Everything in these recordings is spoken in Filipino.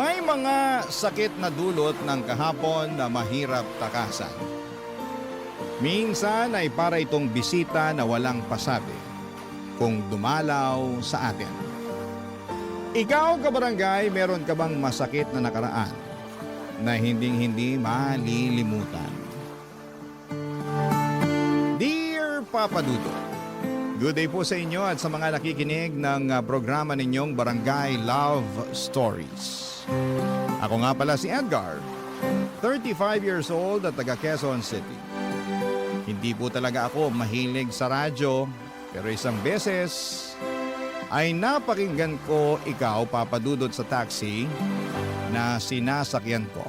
May mga sakit na dulot ng kahapon na mahirap takasan. Minsan ay para itong bisita na walang pasabi kung dumalaw sa atin. Ikaw, kabarangay, meron ka bang masakit na nakaraan na hinding-hindi malilimutan? Dear Papa Dudut, good day po sa inyo at sa mga nakikinig ng programa ninyong Barangay Love Stories. Ako nga pala si Edgar, 35 years old at taga Quezon City. Hindi po talaga ako mahilig sa radyo, pero isang beses ay napakinggan ko ikaw, Papa Dudut, sa taxi na sinasakyan ko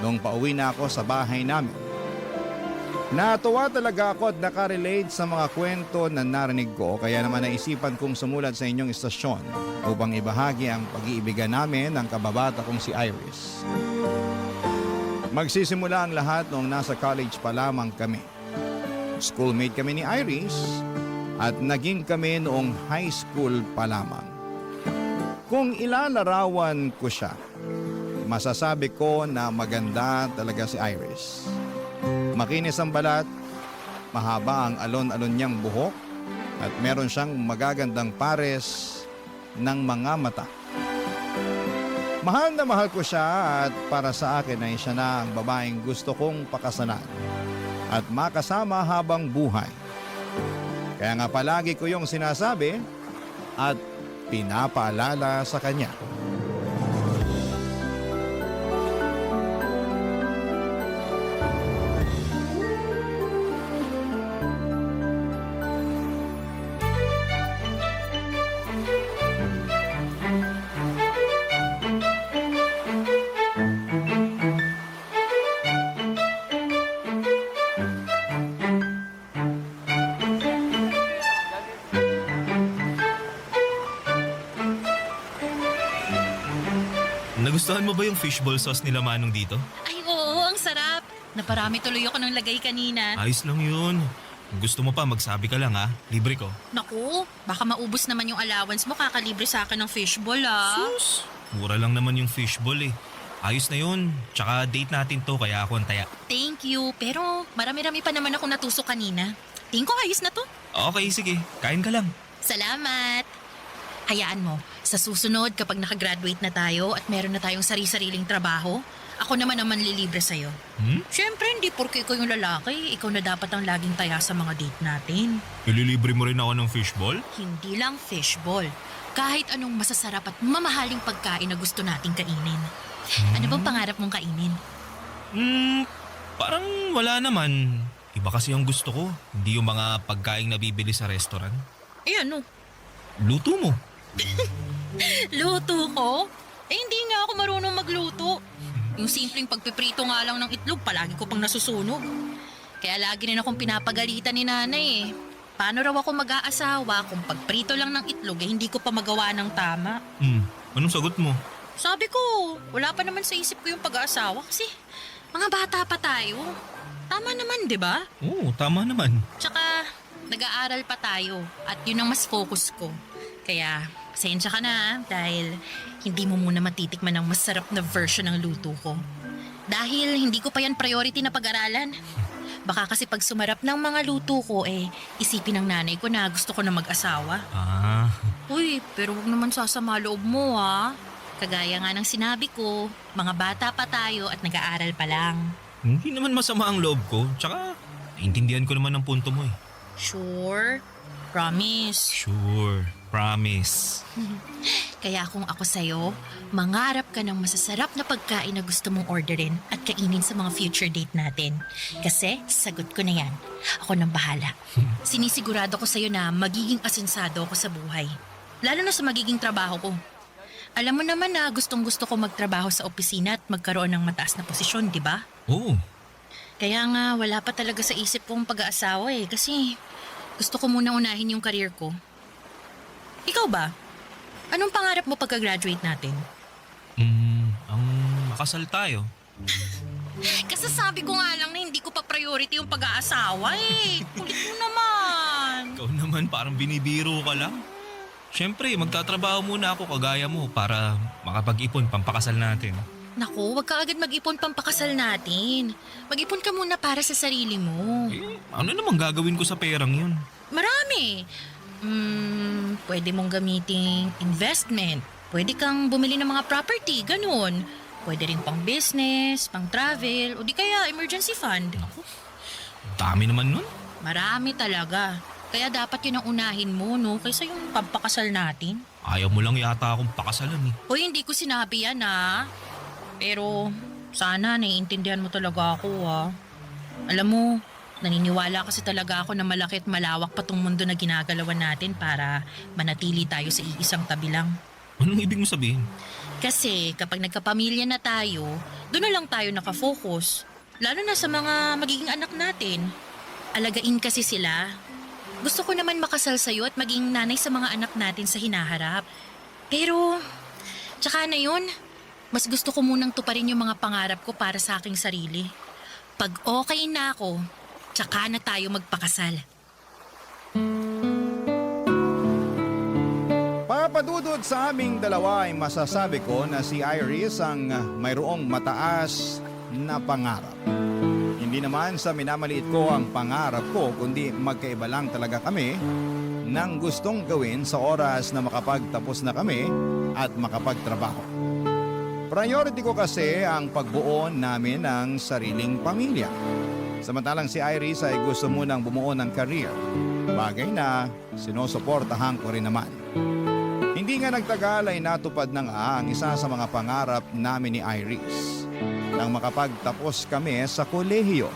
nung pauwi na ako sa bahay namin. Natuwa talaga ako at nakarelate sa mga kwento na narinig ko, kaya naman naisipan kong sumulat sa inyong istasyon upang ibahagi ang pag-iibigan namin ng kababata kong si Iris. Magsisimula ang lahat noong nasa college pa lamang kami. Schoolmate kami ni Iris at naging kami noong high school pa lamang. Kung ilalarawan ko siya, masasabi ko na maganda talaga si Iris. Makinis ang balat, mahaba ang alon-alon niyang buhok, at meron siyang magagandang pares ng mga mata. Mahal na mahal ko siya at para sa akin ay siya na ang babaeng gusto kong pakasalan at makasama habang buhay. Kaya nga palagi ko yung sinasabi at pinapaalala sa kanya. Nagustuhan mo ba yung fishball sauce nila Manong dito? Ay oo, ang sarap. Naparami tuloy ako ng lagay kanina. Ayos lang yun. Kung gusto mo pa, magsabi ka lang ha. Libre ko. Naku, baka maubos naman yung allowance mo kakalibre sa akin ng fishball Sus! Mura lang naman yung fishball eh. Ayos na yun. Tsaka date natin to kaya ako ang taya. Thank you, pero marami-rami pa naman ako natusok kanina. Tingin ko ayos na to. Okay, sige. Kain ka lang. Salamat. Hayaan mo, sa susunod kapag nakagraduate na tayo at meron na tayong sari-sariling trabaho, ako naman ang manlilibre sa'yo. Siyempre, hindi porke ikaw yung lalaki, ikaw na dapat ang laging taya sa mga date natin. Ililibre mo rin ako ng fishball? Hindi lang fishball. Kahit anong masasarap at mamahaling pagkain na gusto nating kainin. Ano bang pangarap mong kainin? Parang wala naman. Iba kasi ang gusto ko. Hindi yung mga pagkain na bibili sa restaurant. Eh ano? Luto mo. Luto ko? Eh hindi nga ako marunong magluto. Yung simpleng pagpiprito nga lang ng itlog, palagi ko pang nasusunog. Kaya lagi rin akong pinapagalitan ni nanay eh. Paano raw ako mag-aasawa kung pagprito lang ng itlog eh hindi ko pa magawa ng tama? Anong sagot mo? Sabi ko, wala pa naman sa isip ko yung pag-aasawa kasi mga bata pa tayo. Tama naman, di ba? Oo, tama naman. Tsaka, nag-aaral pa tayo at yun ang mas focus ko. Kaya, pasensya ka na dahil hindi mo muna matitikman ang masarap na version ng luto ko. Dahil hindi ko pa yan priority na pag-aralan. Baka kasi pag sumarap ng mga luto ko isipin ng nanay ko na gusto ko na mag-asawa. Uy, pero wag naman sasama loob mo ha. Kagaya nga ng sinabi ko, mga bata pa tayo at nag-aaral pa lang. Hindi naman masama ang loob ko. Tsaka, naintindihan ko naman ang punto mo eh. Sure? Promise? Sure. Promise. Kaya kung ako sa'yo, mangarap ka ng masasarap na pagkain na gusto mong orderin at kainin sa mga future date natin. Kasi sagot ko na yan. Ako nang bahala. Sinisigurado ko sa'yo na magiging asensado ako sa buhay. Lalo na sa magiging trabaho ko. Alam mo naman na gustong-gusto ko magtrabaho sa opisina at magkaroon ng mataas na posisyon, di ba? Oo. Kaya nga wala pa talaga sa isip kong pag-aasawa kasi gusto ko muna unahin yung career ko. Ikaw ba? Anong pangarap mo pagka-graduate natin? Ang makasal tayo. Kasasabi ko nga lang na hindi ko pa priority yung pag-aasawa eh. Kulit mo naman. Ikaw naman parang binibiro ka lang. Siyempre, magtatrabaho muna ako kagaya mo para makapag-ipon pampakasal natin. Naku, wag ka agad mag-ipon pampakasal natin. Mag-ipon ka muna para sa sarili mo. Ano namang gagawin ko sa perang yun? Marami. Pwede mong gamiting investment. Pwede kang bumili ng mga property, ganun. Pwede rin pang business, pang travel, o di kaya emergency fund. Dami naman nun. Marami talaga. Kaya dapat yun ang unahin mo, no? Kaysa yung pampakasal natin. Ayaw mo lang yata akong pakasalan eh. Hoy, hindi ko sinabi yan, ha? Pero sana naiintindihan mo talaga ako, ha? Alam mo, naniniwala kasi talaga ako na malaki at malawak pa tong mundo na ginagalawan natin para manatili tayo sa iisang tabi lang. Anong ibig mo sabihin? Kasi kapag nagkapamilya na tayo, doon na lang tayo nakafocus. Lalo na sa mga magiging anak natin. Alagain kasi sila. Gusto ko naman makasal sa'yo at maging nanay sa mga anak natin sa hinaharap. Pero, tsaka na yun, mas gusto ko munang tuparin yung mga pangarap ko para sa aking sarili. Pag okay na ako, tsaka na tayo magpakasal. Papadudod sa aming dalawa ay masasabi ko na si Iris ang mayroong mataas na pangarap. Hindi naman sa minamaliit ko ang pangarap ko, kundi magkaiba lang talaga kami ng gustong gawin sa oras na makapagtapos na kami at makapagtrabaho. Priority ko kasi ang pagbuo namin ng sariling pamilya. Samantalang si Iris ay gusto munang bumuo ng career, bagay na sinusuportahan ko rin naman. Hindi nga nagtagal ay natupad na nga ang isa sa mga pangarap namin ni Iris nang makapagtapos kami sa kolehiyo.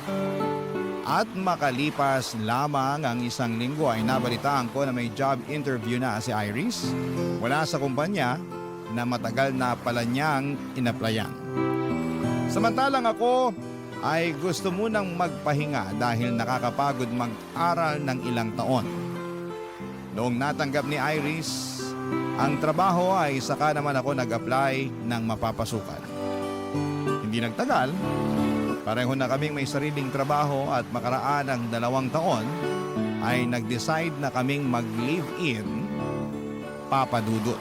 At makalipas lamang ang isang linggo ay nabalitaan ko na may job interview na si Iris mula sa kumpanya na matagal na pala niyang inaplayan. Samantalang ako ay gusto munang magpahinga dahil nakakapagod mag-aral ng ilang taon. Noong natanggap ni Iris ang trabaho ay saka naman ako nag-apply ng mapapasukan. Hindi nagtagal, pareho na kaming may sariling trabaho at makaraan ng 2 taon ay nag-decide na kaming mag-live-in, Papa Dudut.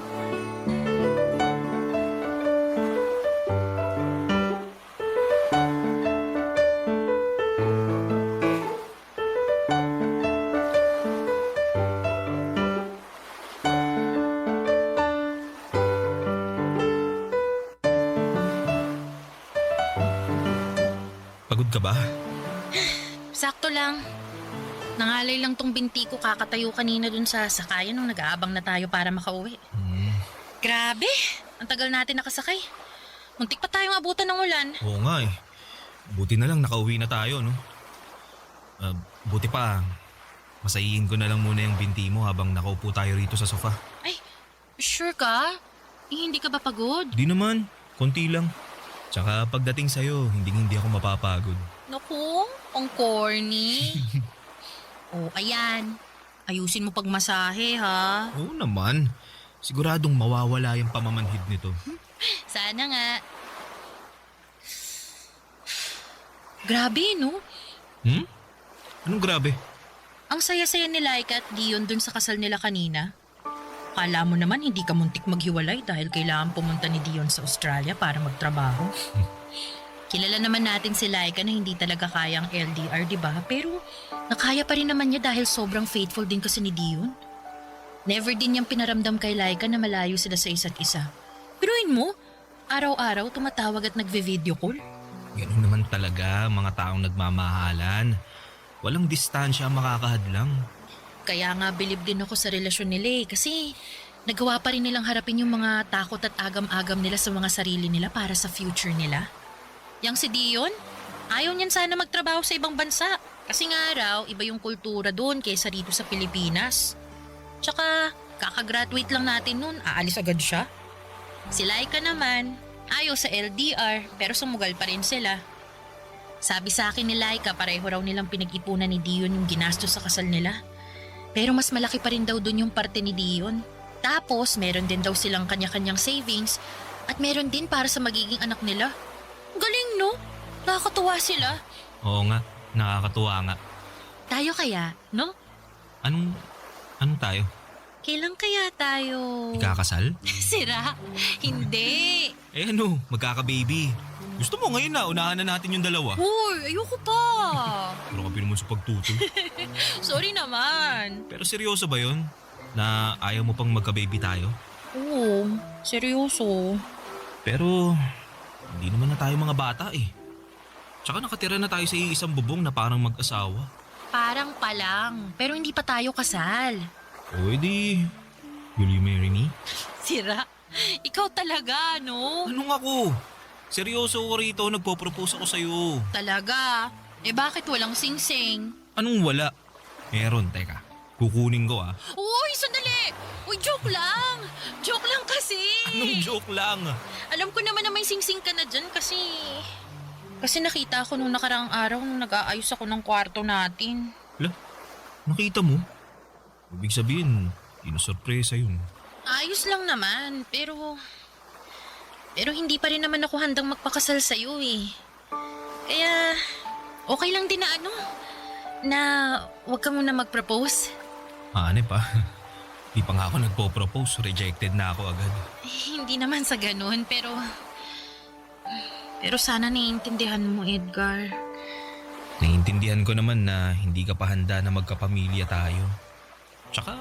Pagod ka ba? Sakto lang. Nangalay lang tong binti ko kakatayo kanina dun sa sakayan nung nag-aabang na tayo para makauwi. Grabe, ang tagal natin nakasakay. Muntik pa tayong abutan ng ulan. Oo nga eh. Buti na lang nakauwi na tayo, no? Buti pa, masayihin ko na lang muna yung binti mo habang nakaupo tayo rito sa sofa. Ay, sure ka? Hindi ka ba pagod? Di naman, konti lang. Tsaka pagdating sa'yo, hindi ako mapapagod. Naku, ang corny. Oh, ayan. Ayusin mo pagmasahe, ha? Oo naman. Siguradong mawawala yung pamamanhid nito. Sana nga. Grabe, no? Anong grabe? Ang saya-saya ni Laika at Dion dun sa kasal nila kanina. Kala mo naman hindi ka muntik maghiwalay dahil kailangan pumunta ni Dion sa Australia para magtrabaho. Kilala naman natin si Laika na hindi talaga kayang LDR, di ba? Pero nakaya pa rin naman niya dahil sobrang faithful din kasi ni Dion. Never din niyang pinaramdam kay Laika na malayo sila sa isa't isa. Piruin mo, araw-araw tumatawag at nagve-video call. Ganun naman talaga mga taong nagmamahalan. Walang distansya ang makakahadlang. Kaya nga bilib din ako sa relasyon nila kasi nagawa pa rin nilang harapin yung mga takot at agam-agam nila sa mga sarili nila para sa future nila. Yang si Dion, ayaw niyan sana magtrabaho sa ibang bansa kasi nga raw iba yung kultura doon kaysa dito sa Pilipinas. Tsaka kakagraduate lang natin noon, aalis agad siya. Si Laika naman, ayaw sa LDR pero sumugal pa rin sila. Sabi sa akin ni Laika pareho raw nilang pinag-ipunan ni Dion yung ginastos sa kasal nila. Pero mas malaki pa rin daw dun yung parte ni Dion. Tapos meron din daw silang kanya-kanyang savings at meron din para sa magiging anak nila. Galing, no? Nakakatuwa sila. Oo nga, nakakatuwa nga. Tayo kaya, no? Anong tayo? Kailan kaya tayo... Ikakasal? Sira? Hindi. Eh ano, magkaka-baby. Gusto mo ngayon na, unahan na natin yung dalawa. Hoy, ayoko pa. Pero ka naman sa pagtutol. Sorry naman. Pero seryoso ba yun? Na ayaw mo pang magka-baby tayo? Oo, seryoso. Pero hindi naman na tayo mga bata eh. Tsaka nakatira na tayo sa isang bubong na parang mag-asawa. Parang pa lang, pero hindi pa tayo kasal. O edi, will you marry me? Sira? Ikaw talaga, no? Anong ako? Seryoso ko rito, nagpo-propose ako sa'yo. Talaga? Eh bakit walang sing-sing? Anong wala? Meron, teka. Kukunin ko ah. Uy, sandali! Uy, joke lang! Joke lang kasi! Anong joke lang? Alam ko naman na may sing-sing ka na dyan kasi... Kasi nakita ko nung nakaraang araw nung nag-aayos ako ng kwarto natin. Hala, nakita mo? Ibig sabihin, sorpresa yun. Ayos lang naman, pero... Pero hindi pa rin naman ako handang magpakasal sa'yo eh. Kaya, okay lang din na na huwag ka muna mag-propose. Ane pa. Di pa nga ako nagpo-propose, rejected na ako agad. Hindi naman sa ganun, pero... Pero sana naiintindihan mo, Edgar. Naiintindihan ko naman na hindi ka pa handa na magkapamilya tayo. Tsaka,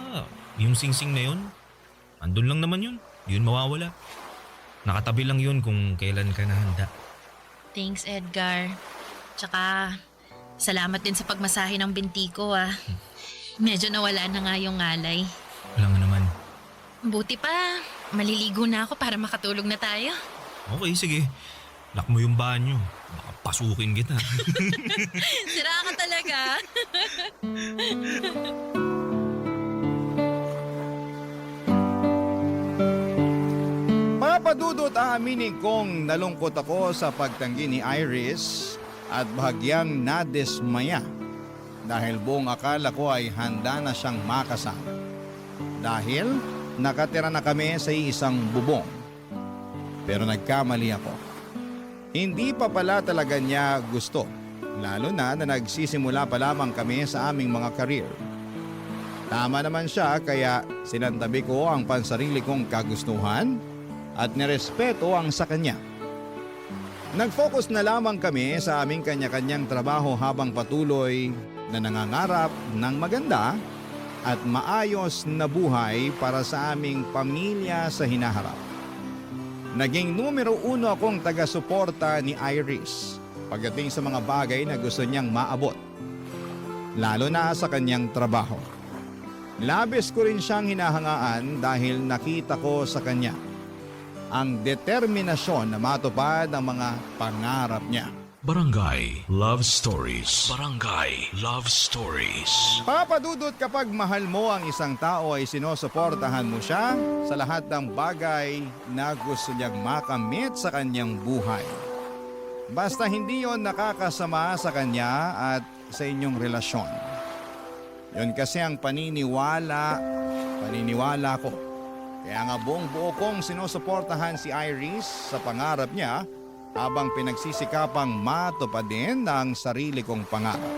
yung singsing na yun, andun lang naman yun. Yun mawawala. Nakatabi lang yun kung kailan ka na handa. Thanks, Edgar. Tsaka, salamat din sa pagmasahe ng binti ko ah. Medyo nawala na nga yung ngalay. Wala nga naman. Buti pa, maliligo na ako para makatulog na tayo. Okay, sige. Lock mo yung banyo. Baka pasukin kita. Sira ka talaga. Papadudot aaminin kong nalungkot ako sa pagtanggi ni Iris at bahagyang nadismaya dahil buong akala ko ay handa na siyang makasama. Dahil nakatira na kami sa isang bubong. Pero nagkamali ako. Hindi pa pala talaga niya gusto, lalo na nagsisimula pa lamang kami sa aming mga career. Tama naman siya kaya sinantabi ko ang pansarili kong kagustuhan at nirespeto ang sa kanya. Nag-focus na lamang kami sa aming kanya-kanyang trabaho habang patuloy na nangangarap ng maganda at maayos na buhay para sa aming pamilya sa hinaharap. Naging numero 1 akong taga-suporta ni Iris pagdating sa mga bagay na gusto niyang maabot, lalo na sa kanyang trabaho. Labis ko rin siyang hinahangaan dahil nakita ko sa kanya ang determinasyon na matupad ang mga pangarap niya. Barangay Love Stories. Barangay Love Stories. Papadudot kapag mahal mo ang isang tao ay sinusuportahan mo siya sa lahat ng bagay na gusto niyang makamit sa kanyang buhay. Basta hindi yon nakakasama sa kanya at sa inyong relasyon. Yon kasi ang paniniwala ko. Kaya nga buong buo kong sinusuportahan si Iris sa pangarap niya habang pinagsisikapang matupadin ang sarili kong pangarap.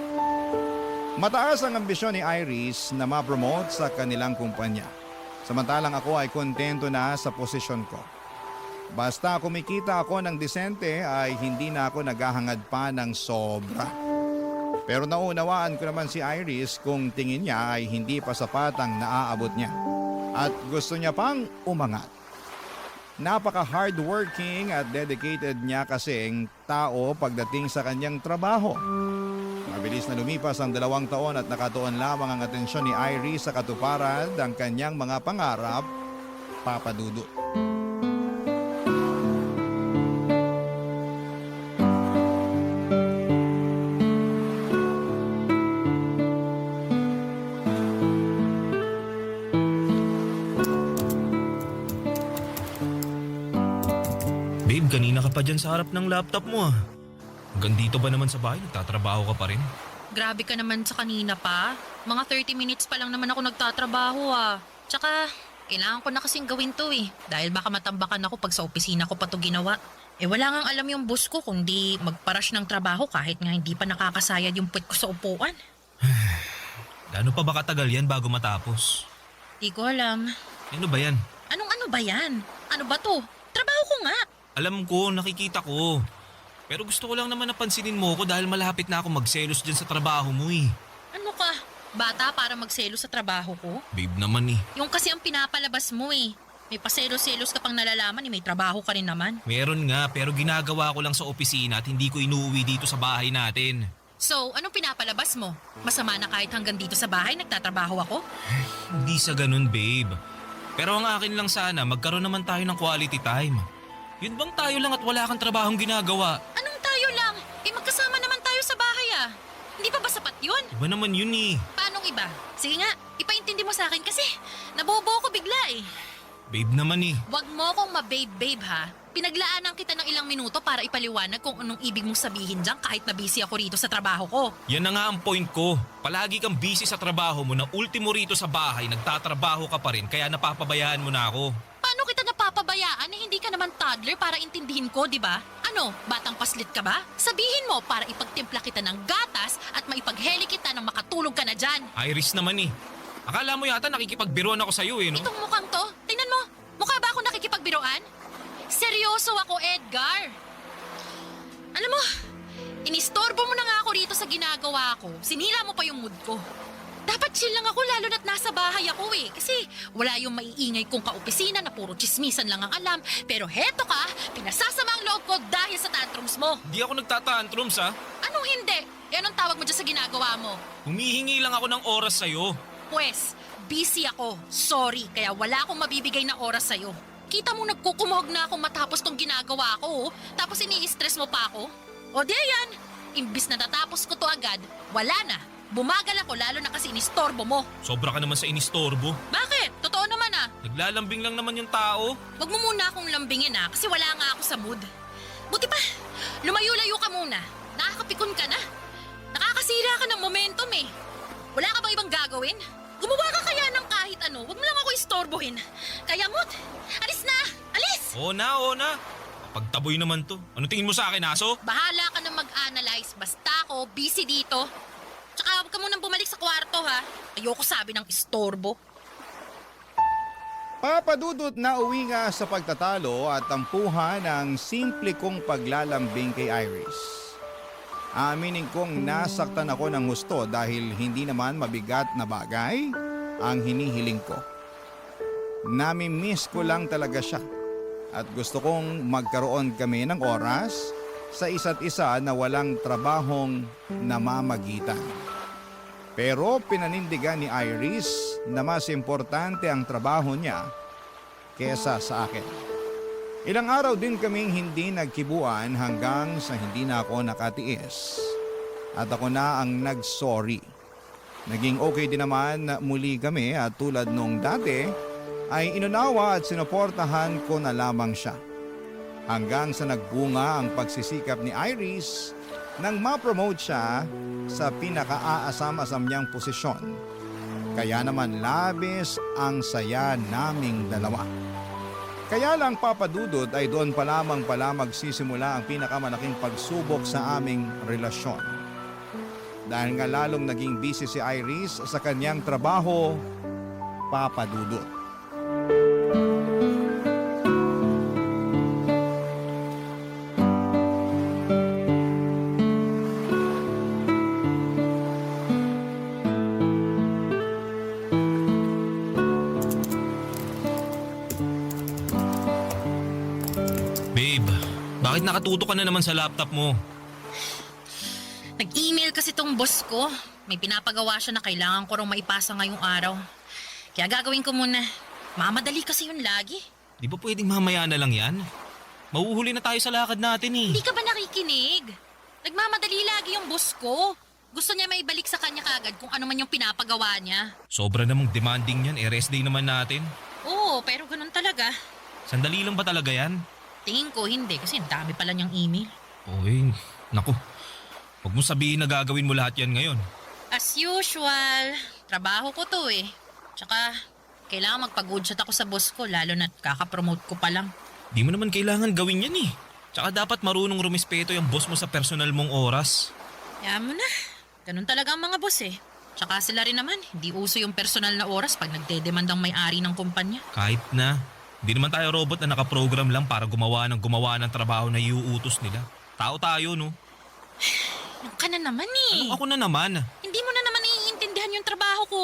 Mataas ang ambisyon ni Iris na ma-promote sa kanilang kumpanya. Samantalang ako ay kontento na sa posisyon ko. Basta kumikita ako ng disente ay hindi na ako naghahangad pa ng sobra. Pero naunawaan ko naman si Iris kung tingin niya ay hindi pa sapat ang naaabot niya. At gusto niya pang umangat. Napaka-hardworking at dedicated niya kasing tao pagdating sa kanyang trabaho. Mabilis na lumipas ang 2 taon at nakatuon lamang ang atensyon ni Iris sa katuparan ng kanyang mga pangarap, papadudot. Babe, kanina ka pa dyan sa harap ng laptop mo ah. Hanggang dito ba naman sa bahay? Nagtatrabaho ka pa rin? Grabe ka naman sa kanina pa. Mga 30 minutes pa lang naman ako nagtatrabaho ah. Tsaka, kailangan ko na kasing gawin to eh. Dahil baka matambakan ako pag sa opisina ko pa to ginawa. Eh wala ngang alam yung boss ko kundi magparash ng trabaho kahit nga hindi pa nakakasayad yung puwet ko sa upuan. Gaano pa ba katagal yan bago matapos? Di ko alam. Ano ba yan? Anong ano ba yan? Ano ba to? Trabaho ko nga. Alam ko, nakikita ko. Pero gusto ko lang naman napansinin mo ko dahil malapit na ako magselos dyan sa trabaho mo eh. Ano ka? Bata para magselo sa trabaho ko? Babe naman eh. Yung kasi ang pinapalabas mo eh. May paselos-selos ka pang nalalaman eh. May trabaho ka rin naman. Meron nga pero ginagawa ko lang sa opisina at hindi ko inuuwi dito sa bahay natin. So, anong pinapalabas mo? Masama na kahit hanggang dito sa bahay nagtatrabaho ako? Hindi sa ganun babe. Pero ang akin lang sana magkaroon naman tayo ng quality time. Yun bang tayo lang at wala kang trabahong ginagawa? Anong tayo lang? Eh magkasama naman tayo sa bahay ah. Hindi pa ba sapat yun? Iba naman yun eh. Paanong iba? Sige nga, ipaintindi mo sa akin kasi nabobo ko bigla eh. Babe naman eh. Huwag mo akong mababe-babe ha. Pinaglaanan kita ng ilang minuto para ipaliwanag kung anong ibig mong sabihin dyan kahit na busy ako rito sa trabaho ko. Yan na nga ang point ko. Palagi kang busy sa trabaho mo na ultimo rito sa bahay, nagtatrabaho ka pa rin kaya napapabayaan mo na ako. Paano kita napapabayaan eh hindi ka naman toddler para intindihin ko, di ba? Ano, batang paslit ka ba? Sabihin mo para ipagtimpla kita ng gatas at maipagheli kita nang makatulog ka na dyan. Iris naman eh. Akala mo yata nakikipagbiruan ako sa'yo eh, no? Itong mukhang to, tingnan mo, mukha ba ako nakikipagbiroan? Seryoso ako, Edgar. Alam mo, inistorbo mo na nga ako rito sa ginagawa ko. Sinira mo pa yung mood ko. Dapat chill lang ako lalo na't nasa bahay ako eh. Kasi wala yung maiingay kong kaopisina na puro chismisan lang ang alam. Pero heto ka, pinasasama ang loob ko dahil sa tantrums mo. Di ako nagtatantrums ha. Anong hindi? E anong tawag mo dyan sa ginagawa mo? Humihingi lang ako ng oras sa'yo. Pwes, busy ako. Sorry, kaya wala akong mabibigay na oras sa'yo. Kita mo nagkukumuhog na akong matapos tong ginagawa ko, oh. Tapos ini-stress mo pa ako? O di ayan, imbis na natapos ko to agad, wala na. Bumagal ako lalo na kasi inistorbo mo. Sobra ka naman sa inistorbo. Bakit? Totoo naman ah. Naglalambing lang naman yung tao. Huwag mo muna akong lambingin ah, kasi wala nga ako sa mood. Buti pa, lumayo-layo ka muna. Nakakapikon ka na. Nakakasira ka ng momentum eh. Wala ka bang ibang gagawin? Gumawa ka kaya ng kahit ano, huwag mo lang ako istorbohin. Kaya mo't, alis na! Alis! Oo na. Pagtaboy naman to. Ano tingin mo sa akin, aso? Bahala ka na mag-analyze, basta ako busy dito. Tsaka huwag ka munang bumalik sa kwarto ha. Ayoko sabi ng istorbo. Papadudot na uwi nga sa pagtatalo at tampuhan ng simple kong paglalambing kay Iris. Aminin kong nasaktan ako ng husto dahil hindi naman mabigat na bagay ang hinihiling ko. Nami-miss ko lang talaga siya at gusto kong magkaroon kami ng oras sa isa't isa na walang trabahong namamagitan. Pero pinanindigan ni Iris na mas importante ang trabaho niya kesa sa akin. Ilang araw din kaming hindi nagkibuan hanggang sa hindi na ako nakatiis. At ako na ang nag-sorry. Naging okay din naman muli kami at tulad nung dati ay inunawa at sinuportahan ko na lamang siya. Hanggang sa nagbunga ang pagsisikap ni Iris nang ma-promote siya sa pinaka-aasam-asam niyang posisyon. Kaya naman labis ang saya naming dalawa. Kaya lang papadudod ay doon pa lamang pala magsisimula ang pinakamalaking pagsubok sa aming relasyon. Dahil nga lalong naging busy si Iris sa kanyang trabaho, papadudod. Bakit nakatuto ka na naman sa laptop mo? Nag-email kasi tong boss ko. May pinapagawa siya na kailangan ko rong maipasa ngayong araw. Kaya gagawin ko muna. Mamadali kasi yun lagi. Di ba pwedeng mamaya na lang yan? Mauhuli na tayo sa lakad natin eh. Hindi ka ba nakikinig? Nagmamadali lagi yung boss ko. Gusto niya may balik sa kanya kagad kung ano man yung pinapagawa niya. Sobra namang demanding yan. Rest day naman natin. Oo, pero ganun talaga. Sandali lang ba talaga yan? Tingin ko hindi kasi ang dami pala niyang email. Oy, naku. Huwag mo sabihin na gagawin mo lahat yan ngayon. As usual, trabaho ko to eh. Tsaka, kailangan magpag-good shot ako sa boss ko lalo na't kakapromote ko pa lang. Di mo naman kailangan gawin yan eh. Tsaka dapat marunong rumispeto yung boss mo sa personal mong oras. Kaya mo na. Ganun talaga ang mga boss eh. Tsaka sila rin naman, hindi uso yung personal na oras pag nagdedemand ang may-ari ng kumpanya. Kahit na, hindi naman tayo robot na nakaprogram lang para gumawa ng trabaho na iuutos nila. Tao tayo, no? Yung ka na naman eh. Ako na naman. Hindi mo na naman iintindihan yung trabaho ko.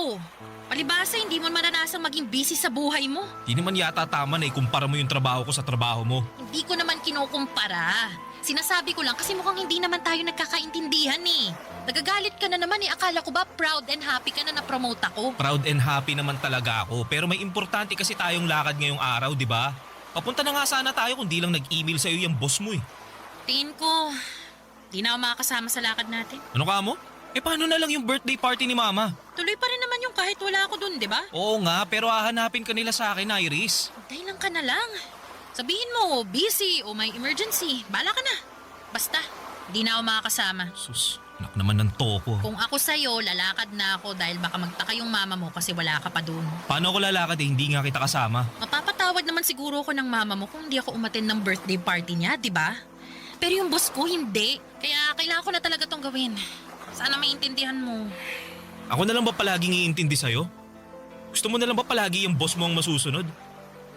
Palibasa, hindi mo maranasang maging busy sa buhay mo. Di naman yata tama na ikumpara mo yung trabaho ko sa trabaho mo. Hindi ko naman kinukumpara. Sinasabi ko lang kasi mukhang hindi naman tayo nagkakaintindihan eh. Nagagalit ka na naman eh. Akala ko ba proud and happy ka na na-promote ako? Proud and happy naman talaga ako. Pero may importante kasi tayong lakad ngayong araw, di ba? Papunta na nga sana tayo kung di lang nag-email sa'yo yung boss mo eh. Tingin ko, di na ako makakasama sa lakad natin. Ano ka mo? Paano na lang yung birthday party ni Mama? Tuloy pa rin naman yung kahit wala ako dun, di ba? Oo nga, pero hahanapin ka nila sa akin, Iris. Hintay lang ka na lang. Sabihin mo, busy o may emergency. Bala ka na. Basta, di na ako makakasama. Sus, anak naman ng toko. Kung ako sa'yo, lalakad na ako dahil baka magtaka yung mama mo kasi wala ka pa dun. Paano ako lalakad hindi nga kita kasama? Mapapatawad naman siguro ko ng mama mo kung hindi ako umattend ng birthday party niya, di ba? Pero yung boss ko, hindi. Kaya kailangan ko na talaga tong gawin. Sana maintindihan mo. Ako na lang ba palaging iintindi sa'yo? Gusto mo na lang ba palagi yung boss mo ang masusunod?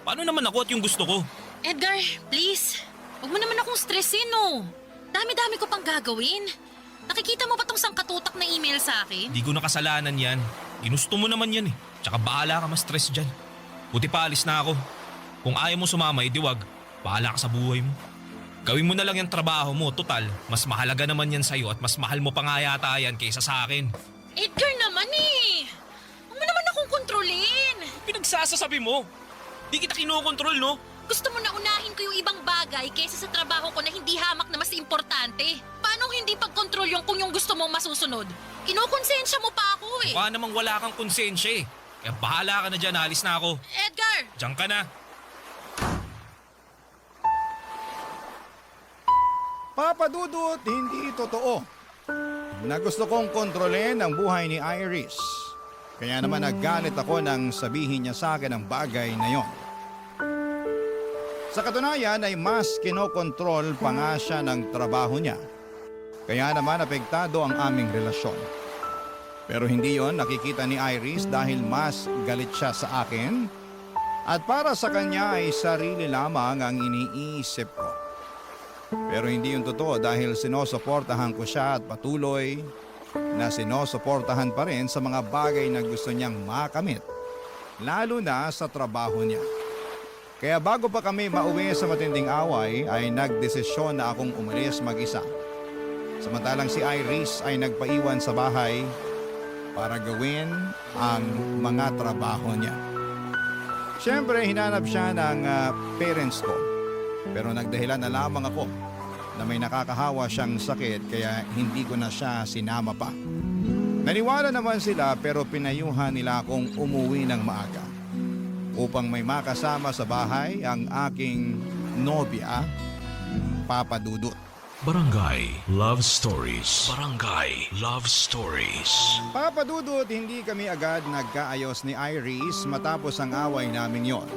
Paano naman ako at yung gusto ko? Edgar, please. Huwag mo naman akong stressin, no. Dami-dami ko pang gagawin. Nakikita mo ba tong sangkatutak na email sa akin? Di ko nakasalanan yan. Ginusto mo naman yan eh. Tsaka bahala ka ma-stress dyan. Buti pa alis na ako. Kung ayaw mo sumama, diwag. Bahala ka sa buhay mo. Gawin mo na lang yung trabaho mo. Total, mas mahalaga naman yan sa'yo at mas mahal mo pa nga yata yan kaysa sa akin. Edgar naman eh. Huwag mo naman akong kontrolin. Pinagsasasabi mo. Di kita kinokontrol, no? Gusto mo na unahin ko yung ibang bagay kaysa sa trabaho ko na hindi hamak na mas importante. Paano hindi pag-control yung kung yung gusto mong masusunod? Kinukonsensya mo pa ako eh. Mukha namang wala kang konsensya eh. Kaya bahala ka na dyan, alis na ako. Edgar! Diyan ka na. Papa Dudut, hindi totoo na gusto kong kontrolin ang buhay ni Iris. Kaya naman naggalit ako nang sabihin niya sa akin ang bagay na yon. Sa katunayan ay mas kinokontrol pa nga siya ng trabaho niya. Kaya naman apektado ang aming relasyon. Pero hindi yon nakikita ni Iris dahil mas galit siya sa akin at para sa kanya ay sarili lamang ang iniisip ko. Pero hindi yun totoo dahil sinusuportahan ko siya at patuloy na sinusuportahan pa rin sa mga bagay na gusto niyang makamit, lalo na sa trabaho niya. Kaya bago pa kami mauwi sa matinding away ay nagdesisyon na akong umalis mag-isa. Samantalang si Iris ay nagpaiwan sa bahay para gawin ang mga trabaho niya. Siyempre hinanap siya ng parents ko. Pero nagdahilan na lamang ako na may nakakahawa siyang sakit kaya hindi ko na siya sinama pa. Naniwala naman sila pero pinayuhan nila akong umuwi ng maaga upang may makasama sa bahay ang aking nobya, Papa Dudut. Barangay Love Stories. Barangay Love Stories. Papa Dudut, hindi kami agad nagkaayos ni Iris matapos ang away namin yon.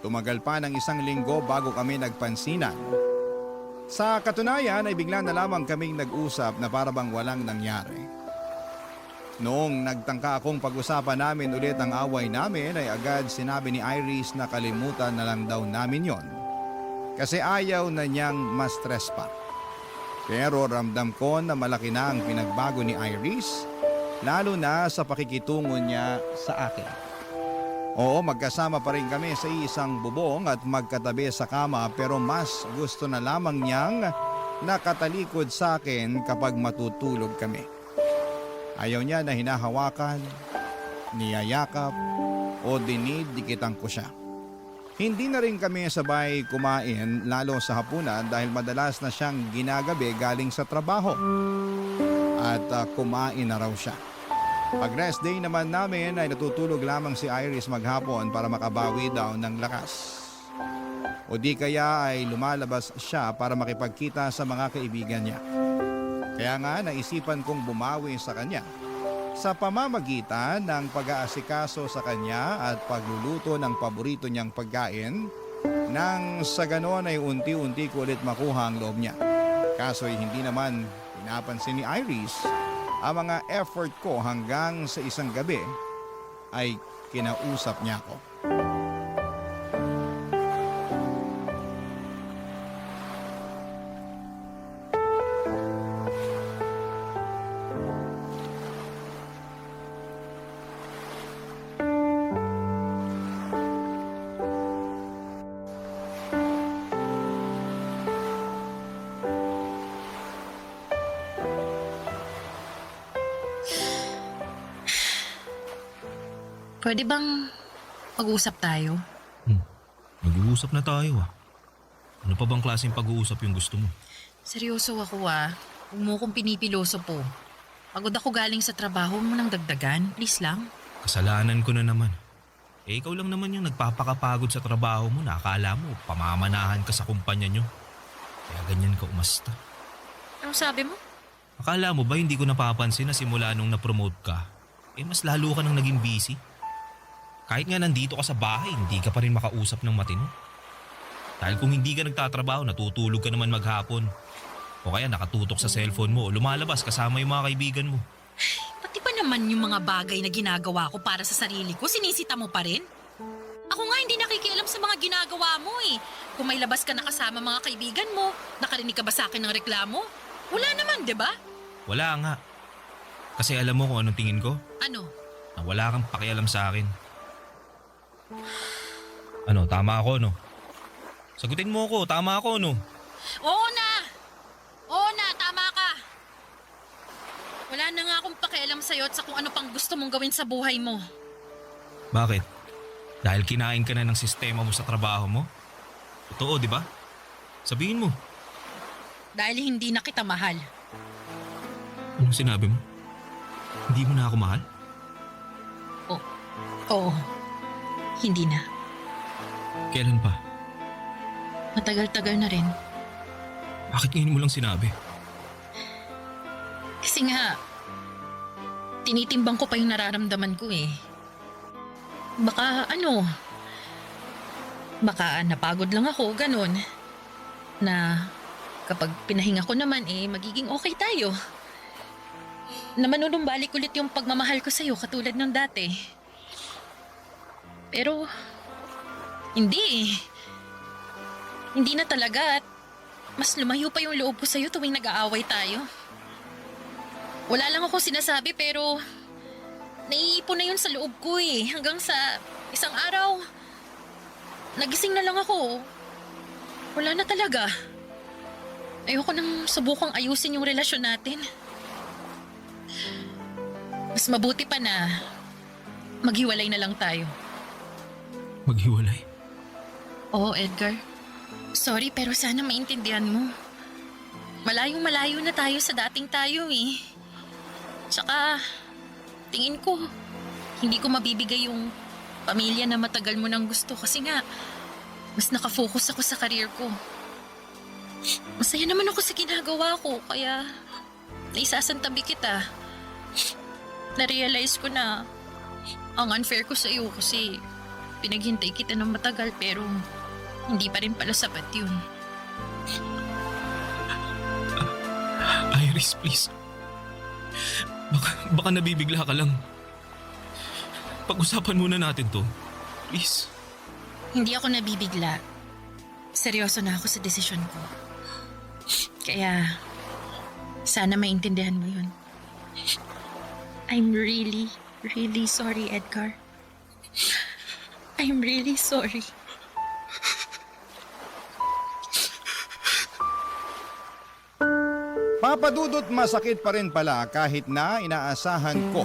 Tumagal pa ng 1 linggo bago kami nagpansinan. Sa katunayan ay bigla na lamang kaming nag-usap na parabang walang nangyari. Noong nagtangka akong pag-usapan namin ulit ang away namin ay agad sinabi ni Iris na kalimutan na lang daw namin yon. Kasi ayaw na niyang ma-stress pa. Pero ramdam ko na malaki na ang pinagbago ni Iris, lalo na sa pakikitungo niya sa akin. Oo, magkasama pa rin kami sa isang bubong at magkatabi sa kama pero mas gusto na lamang niyang nakatalikod sa akin kapag matutulog kami. Ayaw niya na hinahawakan, niyayakap o dinidikitan ko siya. Hindi na rin kami sabay kumain lalo sa hapunan dahil madalas na siyang ginagabi galing sa trabaho at kumain na raw siya. Pag rest day naman namin ay natutulog lamang si Iris maghapon para makabawi daw ng lakas. O di kaya ay lumalabas siya para makipagkita sa mga kaibigan niya. Kaya nga naisipan kong bumawi sa kanya sa pamamagitan ng pag-aasikaso sa kanya at pagluluto ng paborito niyang pagkain nang sa ganon ay unti-unti ko ulit makuha ang loob niya. Kaso ay hindi naman pinapansin ni Iris ang mga effort ko hanggang sa isang gabi ay kinausap niya ako. Pwede bang mag-usap tayo? Nag-uusap na tayo ah. Ano pa bang klaseng pag-uusap yung gusto mo? Seryoso ako ah. Huwag mo kong pinipiloso po. Pagod ako galing sa trabaho mo nang dagdagan. Please lang. Kasalanan ko na naman. Ikaw lang naman yung nagpapakapagod sa trabaho mo na akala mo pamamanahan ka sa kumpanya nyo. Kaya ganyan ka umasta. Anong sabi mo? Akala mo ba hindi ko napapansin na simula nung na-promote ka, mas lalo ka nang naging busy? Kahit nga nandito ka sa bahay, hindi ka pa rin makausap ng matino. Dahil kung hindi ka nagtatrabaho, natutulog ka naman maghapon. O kaya nakatutok sa cellphone mo o lumalabas kasama yung mga kaibigan mo. Pati pa naman yung mga bagay na ginagawa ko para sa sarili ko, sinisita mo pa rin? Ako nga hindi nakikialam sa mga ginagawa mo eh. Kung may labas ka na kasama mga kaibigan mo, nakarinig ka ba sa akin ng reklamo? Wala naman, di ba? Wala nga. Kasi alam mo kung anong tingin ko? Ano? Na wala kang pakialam sa akin. Ano, tama ako no? Sagutin mo ako, tama ako no? Oo na! Oo na, tama ka! Wala na nga akong pakialam sa'yo at sa kung ano pang gusto mong gawin sa buhay mo. Bakit? Dahil kinain ka na ng sistema mo sa trabaho mo? Totoo, di ba? Sabihin mo. Dahil hindi na kita mahal. Anong sinabi mo? Hindi mo na ako mahal? Oo. Hindi na. Kailan pa? Matagal-tagal na rin. Bakit ngayon mo lang sinabi? Kasi nga, tinitimbang ko pa yung nararamdaman ko eh. Baka napagod lang ako, ganun. Na kapag pinahinga ko naman magiging okay tayo. Na manunumbalik ulit yung pagmamahal ko sa'yo katulad ng dati. Pero, hindi eh. Hindi na talaga at mas lumayo pa yung loob ko sa'yo tuwing nag-aaway tayo. Wala lang ako sinasabi pero naiipon na yun sa loob ko eh. Hanggang sa isang araw, nagising na lang ako. Wala na talaga. Ayoko nang subukang ayusin yung relasyon natin. Mas mabuti pa na maghiwalay na lang tayo. Maghiwalay? Oo, Edgar. Sorry pero sana maintindihan mo. Malayong-malayo na tayo sa dating tayo eh. Tsaka, tingin ko, hindi ko mabibigay yung pamilya na matagal mo nang gusto kasi nga, mas nakafocus ako sa career ko. Masaya naman ako sa ginagawa ko kaya naisasantabi kita. Na-realize ko na ang unfair ko sa iyo kasi pinaghintay kita ng matagal pero hindi pa rin pala sapat yun. Iris, please. Baka nabibigla ka lang. Pag-usapan muna natin to. Please. Hindi ako nabibigla. Seryoso na ako sa desisyon ko. Kaya, sana maintindihan mo yun. I'm really, really sorry, Edgar. I'm really sorry. Papadudot masakit pa rin pala kahit na inaasahan ko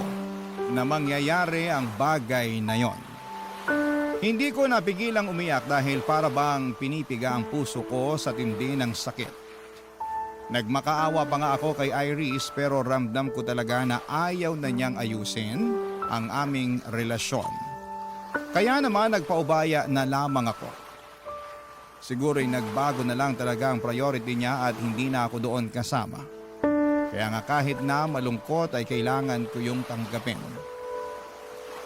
na mangyayari ang bagay na yon. Hindi ko napigilang umiyak dahil para bang pinipiga ang puso ko sa tindi ng sakit. Nagmakaawa pa nga ako kay Iris pero ramdam ko talaga na ayaw na niyang ayusin ang aming relasyon. Kaya naman nagpaubaya na lamang ako. Siguro'y nagbago na lang talaga ang priority niya at hindi na ako doon kasama. Kaya nga kahit na malungkot ay kailangan ko yung tanggapin.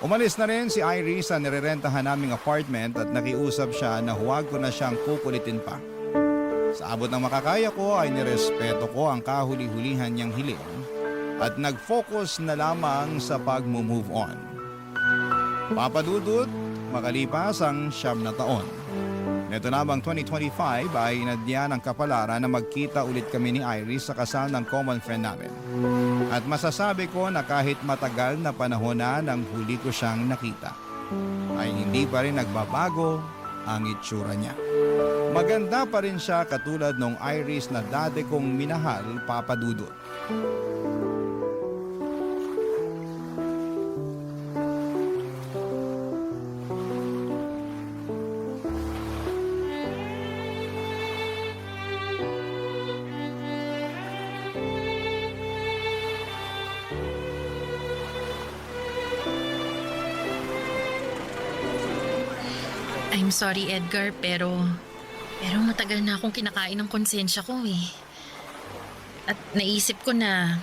Umalis na rin si Iris sa nirerentahan naming apartment at nakiusap siya na huwag ko na siyang kukulitin pa. Sa abot ng makakaya ko ay nirespeto ko ang kahuli-hulihan niyang hiling at nag-focus na lamang sa pag-move on. Papa Dudut, makalipas ang 9 na taon. Neto namang 2025 ay inadya ng kapalaran na magkita ulit kami ni Iris sa kasal ng common friend namin. At masasabi ko na kahit matagal na panahon na nang huli ko siyang nakita, ay hindi pa rin nagbabago ang itsura niya. Maganda pa rin siya katulad nung Iris na dati kong minahal, Papa Dudut. I'm sorry, Edgar, pero matagal na akong kinakain ng konsensya ko eh. At naisip ko na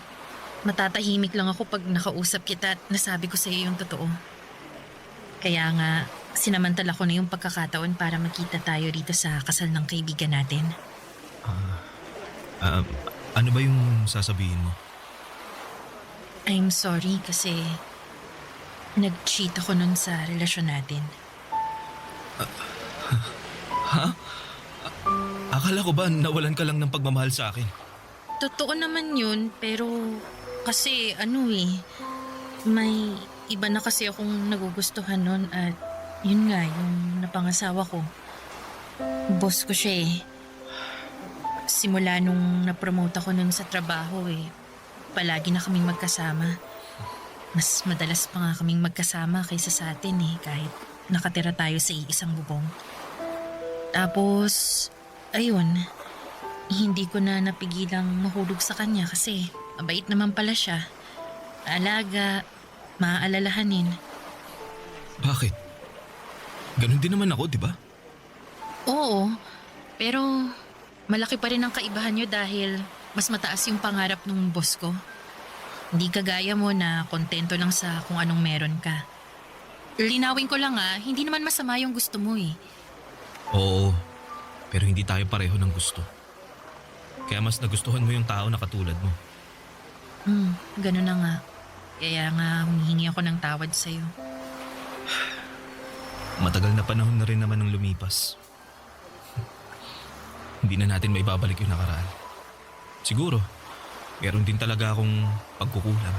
matatahimik lang ako pag nakausap kita at nasabi ko sa iyo yung totoo. Kaya nga, sinamantala ko na yung pagkakataon para magkita tayo rito sa kasal ng kaibigan natin. Ano ba yung sasabihin mo? I'm sorry kasi nag-cheat ako nun sa relasyon natin. Akala ko ba nawalan ka lang ng pagmamahal sa akin? Totoo naman yun, pero kasi may iba na kasi akong nagugustuhan nun at yun nga, yung napangasawa ko. Boss ko siya eh. Simula nung napromote ako nun sa trabaho palagi na kaming magkasama. Mas madalas pa nga kaming magkasama kaysa sa atin kahit nakatira tayo sa iisang bubong. Tapos, ayun, hindi ko na napigilang mahulog sa kanya kasi mabait naman pala siya. Alaga, maaalalahanin. Bakit? Ganon din naman ako, di ba? Oo, pero malaki pa rin ang kaibahan niyo dahil mas mataas yung pangarap ng boss ko. Hindi kagaya mo na kontento lang sa kung anong meron ka. Linawin ko lang hindi naman masama yung gusto mo Oo, pero hindi tayo pareho ng gusto. Kaya mas nagustuhan mo yung tao na katulad mo. Ganun na nga. Kaya nga humihingi ako ng tawad sa'yo. Matagal na panahon na rin naman ang lumipas. Hindi na natin maibabalik yung nakaraan. Siguro, meron din talaga akong pagkukulang.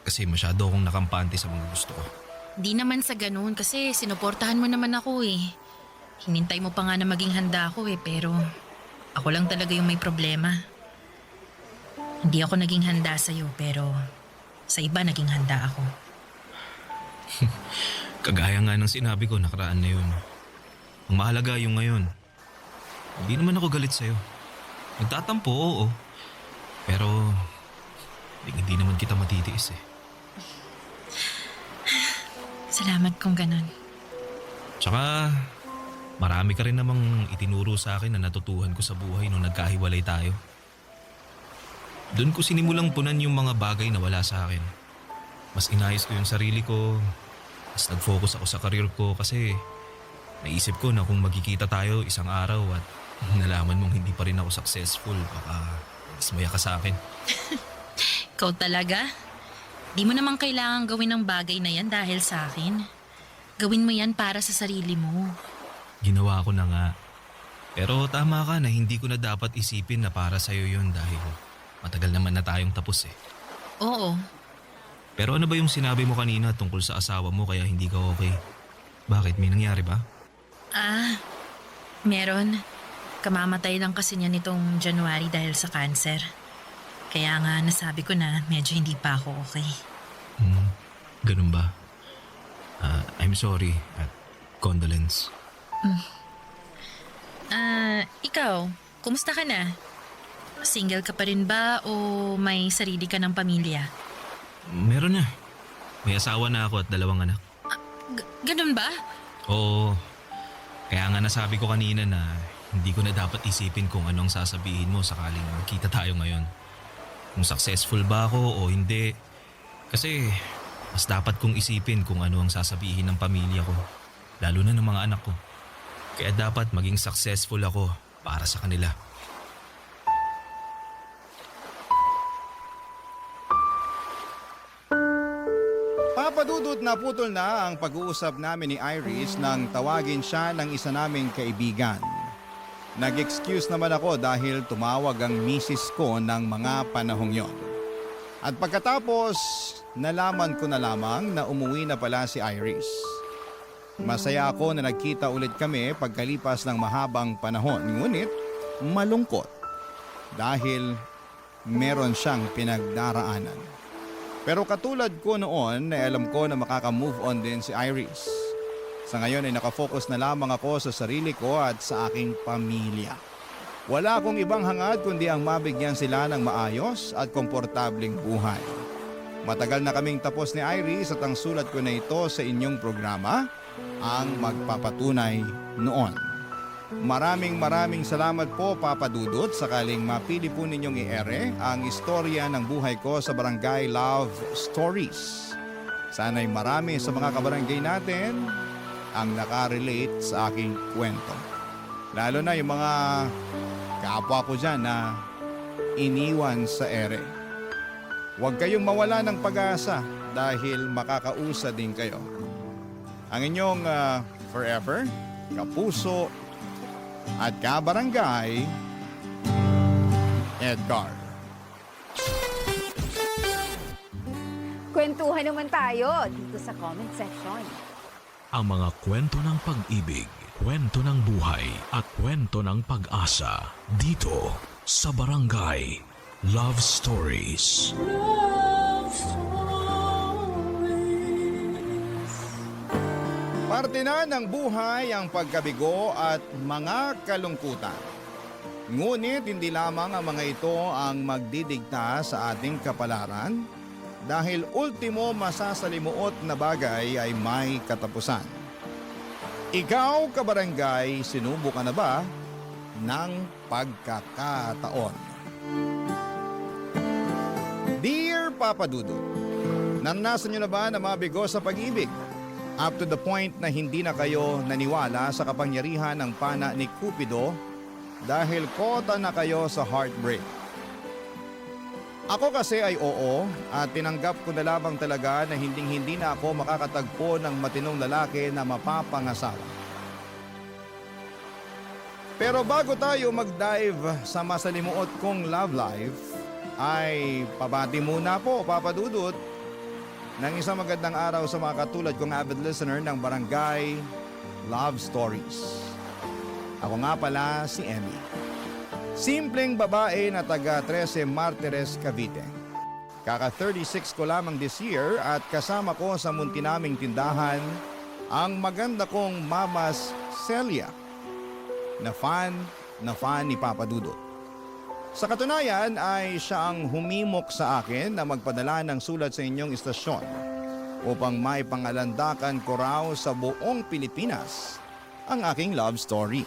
Kasi masyado akong nakampante sa mga gusto ko. Di naman sa ganun kasi sinuportahan mo naman ako Hinintay mo pa nga na maging handa ako pero ako lang talaga yung may problema. Hindi ako naging handa sa'yo pero sa iba naging handa ako. Kagaya nga ng sinabi ko nakaraan na yun. Ang mahalaga yung ngayon. Hindi naman ako galit sa'yo. Nagtatampo, oo. Pero hindi naman kita matitiis Salamat kung ganun. Tsaka marami ka rin namang itinuro sa akin na natutuhan ko sa buhay nung nagkahiwalay tayo. Doon ko sinimulang punan yung mga bagay na wala sa akin. Mas inayos ko yung sarili ko. Mas nag-focus ako sa career ko kasi naisip ko na kung magkikita tayo isang araw at nalaman mong hindi pa rin ako successful, baka ismaya ka sa akin. Ikaw talaga? Di mo naman kailangan gawin ang bagay na yan dahil sa akin. Gawin mo yan para sa sarili mo. Ginawa ko na nga. Pero tama ka na hindi ko na dapat isipin na para sa'yo yun dahil matagal naman na tayong tapos Oo. Pero ano ba yung sinabi mo kanina tungkol sa asawa mo kaya hindi ka okay? Bakit? May nangyari ba? Meron. Kamamatay lang kasi niya nitong January dahil sa cancer. Kaya nga nasabi ko na medyo hindi pa ako okay. Ganun ba? I'm sorry at condolence. Ikaw, kumusta ka na? Single ka pa rin ba o may sarili ka ng pamilya? Meron na. May asawa na ako at 2 anak. Ganun ba? Oo. Kaya nga nasabi ko kanina na hindi ko na dapat isipin kung anong sasabihin mo sakaling magkita tayo ngayon. Kung successful ba ako o hindi. Kasi mas dapat kong isipin kung ano ang sasabihin ng pamilya ko. Lalo na ng mga anak ko. Kaya dapat maging successful ako para sa kanila. Papadudot na putol na ang pag-uusap namin ni Iris nang tawagin siya ng isa naming kaibigan. Nag-excuse naman ako dahil tumawag ang misis ko ng mga panahong yon. At pagkatapos, nalaman ko na lamang na umuwi na pala si Iris. Masaya ako na nagkita ulit kami pagkalipas ng mahabang panahon, ngunit malungkot dahil meron siyang pinagdaraanan. Pero katulad ko noon, alam ko na makaka-move on din si Iris. Sa ngayon ay nakafocus na lamang ako sa sarili ko at sa aking pamilya. Wala akong ibang hangad kundi ang mabigyan sila ng maayos at komportabling buhay. Matagal na kaming tapos ni Iris at ang sulat ko na ito sa inyong programa ang magpapatunay noon. Maraming salamat po Papa Dudut sakaling mapili po ninyong i-ere ang istorya ng buhay ko sa Barangay Love Stories. Sana'y marami sa mga kabarangay natin ang nakarelate sa aking kwento. Lalo na yung mga kapwa ko dyan na iniwan sa ere. Huwag kayong mawala ng pag-asa dahil makakausa din kayo. Ang inyong forever, kapuso, at kabarangay, Edgar. Kwentuhan naman tayo dito sa comment section. Ang mga kwento ng pag-ibig, kwento ng buhay at kwento ng pag-asa dito sa Barangay Love Stories. Parte na ng buhay ang pagkabigo at mga kalungkutan. Ngunit hindi lamang ang mga ito ang magdidikta sa ating kapalaran dahil ultimo masasalimuot na bagay ay may katapusan. Ikaw, kabarangay, sinubo ka na ba ng pagkakataon? Dear Papa Dudut, naranasan niyo na ba na mabigo sa pag-ibig? Up to the point na hindi na kayo naniwala sa kapangyarihan ng pana ni Cupido dahil kota na kayo sa heartbreak. Ako kasi ay oo at tinanggap ko na lamang talaga na hindi na ako makakatagpo ng matinong lalaki na mapapangasawa. Pero bago tayo mag-dive sa masalimuot kong love life, ay pabati muna po Papa Dudut ng isang magandang araw sa mga katulad kong avid listener ng Barangay Love Stories. Ako nga pala si Emmy. Simpleng babae na taga 13 Martires, Cavite. Kaka 36 ko lamang this year at kasama ko sa munti naming tindahan ang maganda kong Mamas Celia na fan ni Papa Dudut. Sa katunayan ay siya ang humimok sa akin na magpadala ng sulat sa inyong istasyon upang maipangalandakan ko raw sa buong Pilipinas ang aking love story.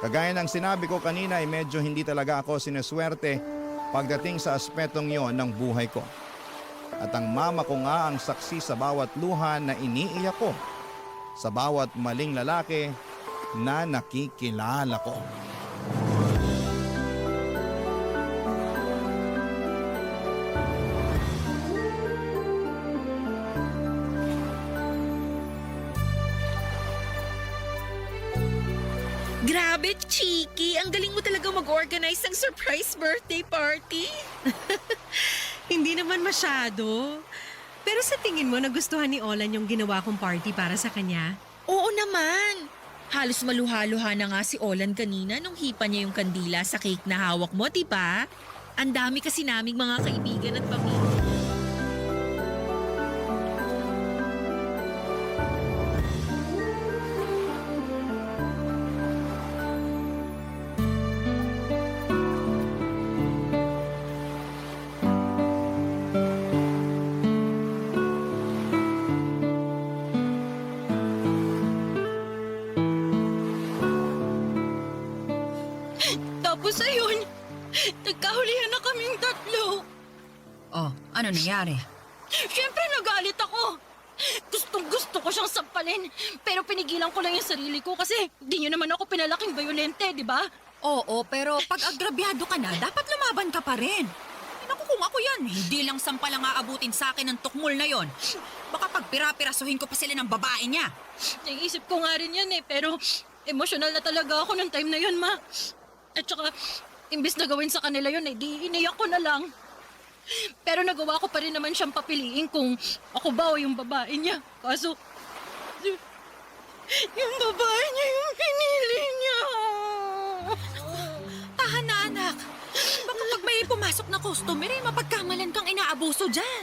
Kagaya ng sinabi ko kanina ay medyo hindi talaga ako sinuswerte pagdating sa aspetong yon ng buhay ko. At ang mama ko nga ang saksi sa bawat luha na iniiyak ko, sa bawat maling lalaki na nakikilala ko. Grabe, Chiki! Ang galing mo talaga mag-organize ng surprise birthday party. Hindi naman masyado. Pero sa tingin mo, nagustuhan ni Olan yung ginawa kong party para sa kanya? Oo naman. Halos maluha-luha na nga si Olan kanina nung hipa niya yung kandila sa cake na hawak mo, di ba? Ang dami kasi naming mga kaibigan at pamilya. Tapos ayun, nagkahulihan na kaming tatlo. Oh, ano nangyari? Siyempre nagalit ako. Gustong-gusto ko siyang sampalin. Pero pinigilan ko lang yung sarili ko kasi di niyo naman ako pinalaking violente, di ba? Oo, pero pag agrabyado ka na, dapat lumaban ka pa rin. Naku, kung ako yan, hindi lang sampalang aabutin sa akin ng tukmol na yon. Baka pag pirapirasuhin ko pa sila ng babae niya. Naisip ko nga rin yan pero emosyonal na talaga ako ng time na yun, ma. At saka, imbis na gawin sa kanila yun, di iniyak ko na lang. Pero nagawa ko pa rin naman siyang papiliin kung ako ba o yung babae niya. Kaso, yung babae niya yung pinili niya. Tahan na, anak. Baka pag may pumasok na customer, mapagkamalan kang inaabuso dyan.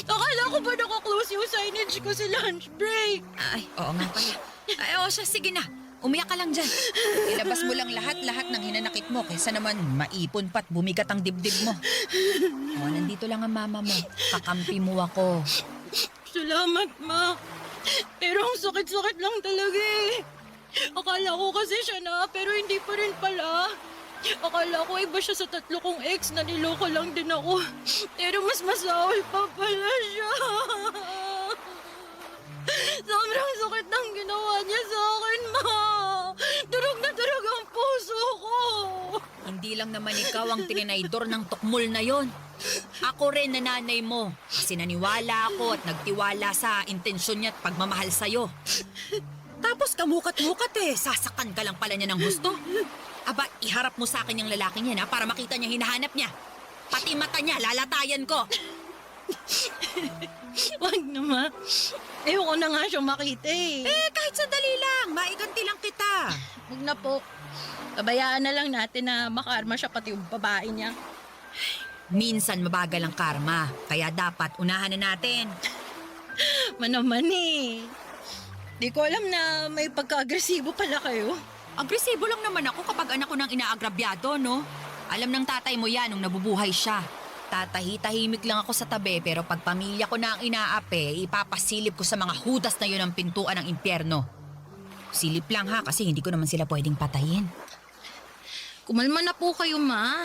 Akala ko ba naka-close yung signage ko sa lunch break? Ay, oo nga pala. Ay, oo siya, sige na. Umiyak ka lang dyan. Ilabas mo lang lahat-lahat ng hinanakit mo kaysa naman maipon pa't bumigat ang dibdib mo. O, nandito lang ang mama mo. Kakampi mo ako. Salamat, ma. Pero ang sakit-sakit lang talaga Akala ko kasi siya na, pero hindi pa rin pala. Akala ko iba siya sa 3 kong ex na niloko lang din ako. Pero mas masaway pa pala siya. Sobrang sakit ng ginawa niya sa akin, ma. Durog na durog ang puso ko. Hindi lang naman ikaw ang tininaydor ng tukmol na yon. Ako rin na nanay mo. Kasi naniwala ako at nagtiwala sa intensyon niya at pagmamahal sa'yo. Tapos kamukat-mukat sasakan ka lang pala niya ng gusto. Aba, iharap mo sa akin yung lalaking yan para makita niya hinahanap niya. Pati mata niya, lalatayan ko. Wag na, ma. Ewan ko na nga siyang makita Kahit sandali lang, maiganti lang kita. Wag na po. Pabayaan na lang natin na makarma siya pati yung babae niya. Minsan mabagal ang karma, kaya dapat unahan na natin. Manaman Di ko alam na may pagka-agresibo pala kayo. Agresibo lang naman ako kapag anak ko nang inaagrabyado, no? Alam ng tatay mo yan nung nabubuhay siya. Tatahi-tahimik lang ako sa tabi pero pag pamilya ko na ang inaape, ipapasilip ko sa mga hudas na yun ang pintuan ng impyerno. Silip lang ha kasi hindi ko naman sila pwedeng patayin. Kumalma na po kayo, ma.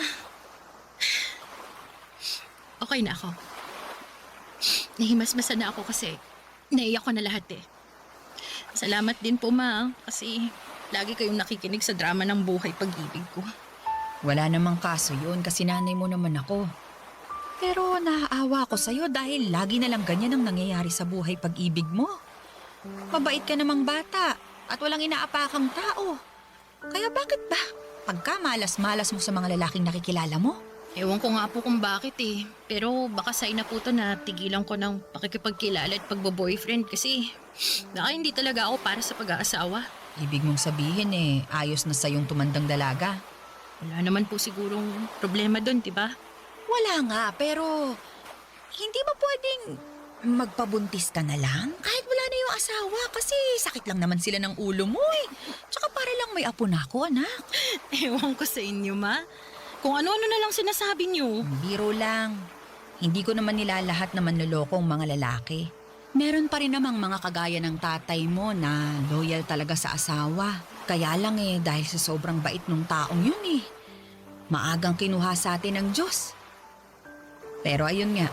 Okay na ako. Nahimasmasan na ako kasi naiyak ko na lahat Salamat din po, ma. Kasi lagi kayong nakikinig sa drama ng buhay pag-ibig ko. Wala namang kaso yun kasi nanay mo naman ako. Pero naaawa ako sa'yo dahil lagi na lang ganyan ang nangyayari sa buhay pag-ibig mo. Mabait ka namang bata at walang inaapakang tao. Kaya bakit ba pagka malas-malas mo sa mga lalaking nakikilala mo? Ewan ko nga po kung bakit Pero baka sign na po to na tigilan ko ng pakikipagkilala at pagbo-boyfriend kasi baka hindi talaga ako para sa pag-aasawa. Ibig mong sabihin ayos na sa'yong tumandang dalaga. Wala naman po sigurong problema doon, diba? Wala nga, pero hindi ba pwedeng magpabuntis ka na lang? Kahit wala na yung asawa kasi sakit lang naman sila ng ulo mo Tsaka para lang may apo na ako, anak. Ewan ko sa inyo, ma. Kung ano-ano na lang sinasabi niyo. Biro lang. Hindi ko naman nilalahat na manlolokong mga lalaki. Meron pa rin namang mga kagaya ng tatay mo na loyal talaga sa asawa. Kaya lang dahil sa sobrang bait ng taong yun maagang kinuha sa atin ng Diyos. Pero ayun nga,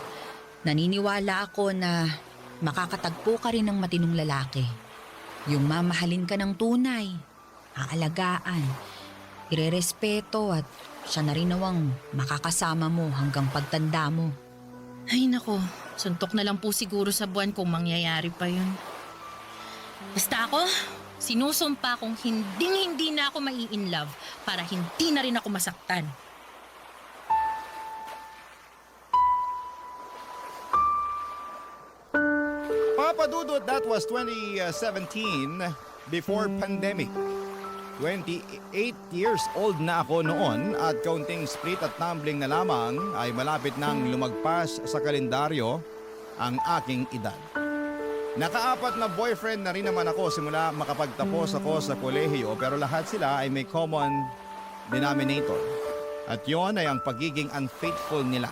naniniwala ako na makakatagpo ka rin ng matinong lalaki. Yung mamahalin ka ng tunay, aalagaan, irerespeto at siya na rin nawang makakasama mo hanggang pagtanda mo. Ay nako, suntok na lang po siguro sa buwan kung mangyayari pa yun. Basta ako, sinusumpa kong hindi na ako mai-inlove para hindi na rin ako masaktan. Papa Dudut, that was 2017 before pandemic. 28 years old na ako noon at counting split at tumbling na lamang ay malapit nang lumagpas sa kalendaryo ang aking edad. Naka-4 na boyfriend na rin naman ako simula makapagtapos ako sa kolehiyo pero lahat sila ay may common denominator. At yon ay ang pagiging unfaithful nila.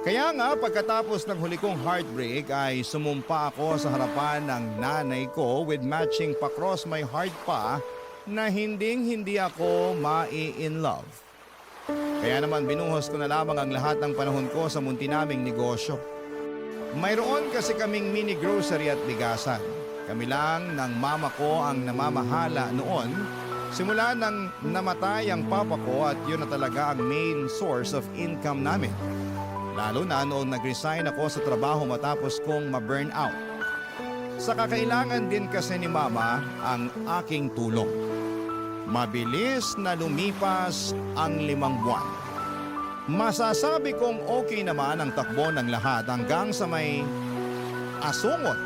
Kaya nga pagkatapos ng huli kong heartbreak ay sumumpa ako sa harapan ng nanay ko with matching pa-cross my heart pa na hindi ako ma-in love. Kaya naman binuhos ko na lamang ang lahat ng panahon ko sa munti naming negosyo. Mayroon kasi kaming mini grocery at bigasan. Kami lang ng mama ko ang namamahala noon Simula nang namatay ang papa ko at yun na talaga ang main source of income namin. Lalo na noong nag-resign ako sa trabaho matapos kong ma-burn out. Sa kakailangan din kasi ni mama ang aking tulong. Mabilis na lumipas ang 5 buwan. Masasabi kong okay naman ang takbo ng lahat hanggang sa may asungot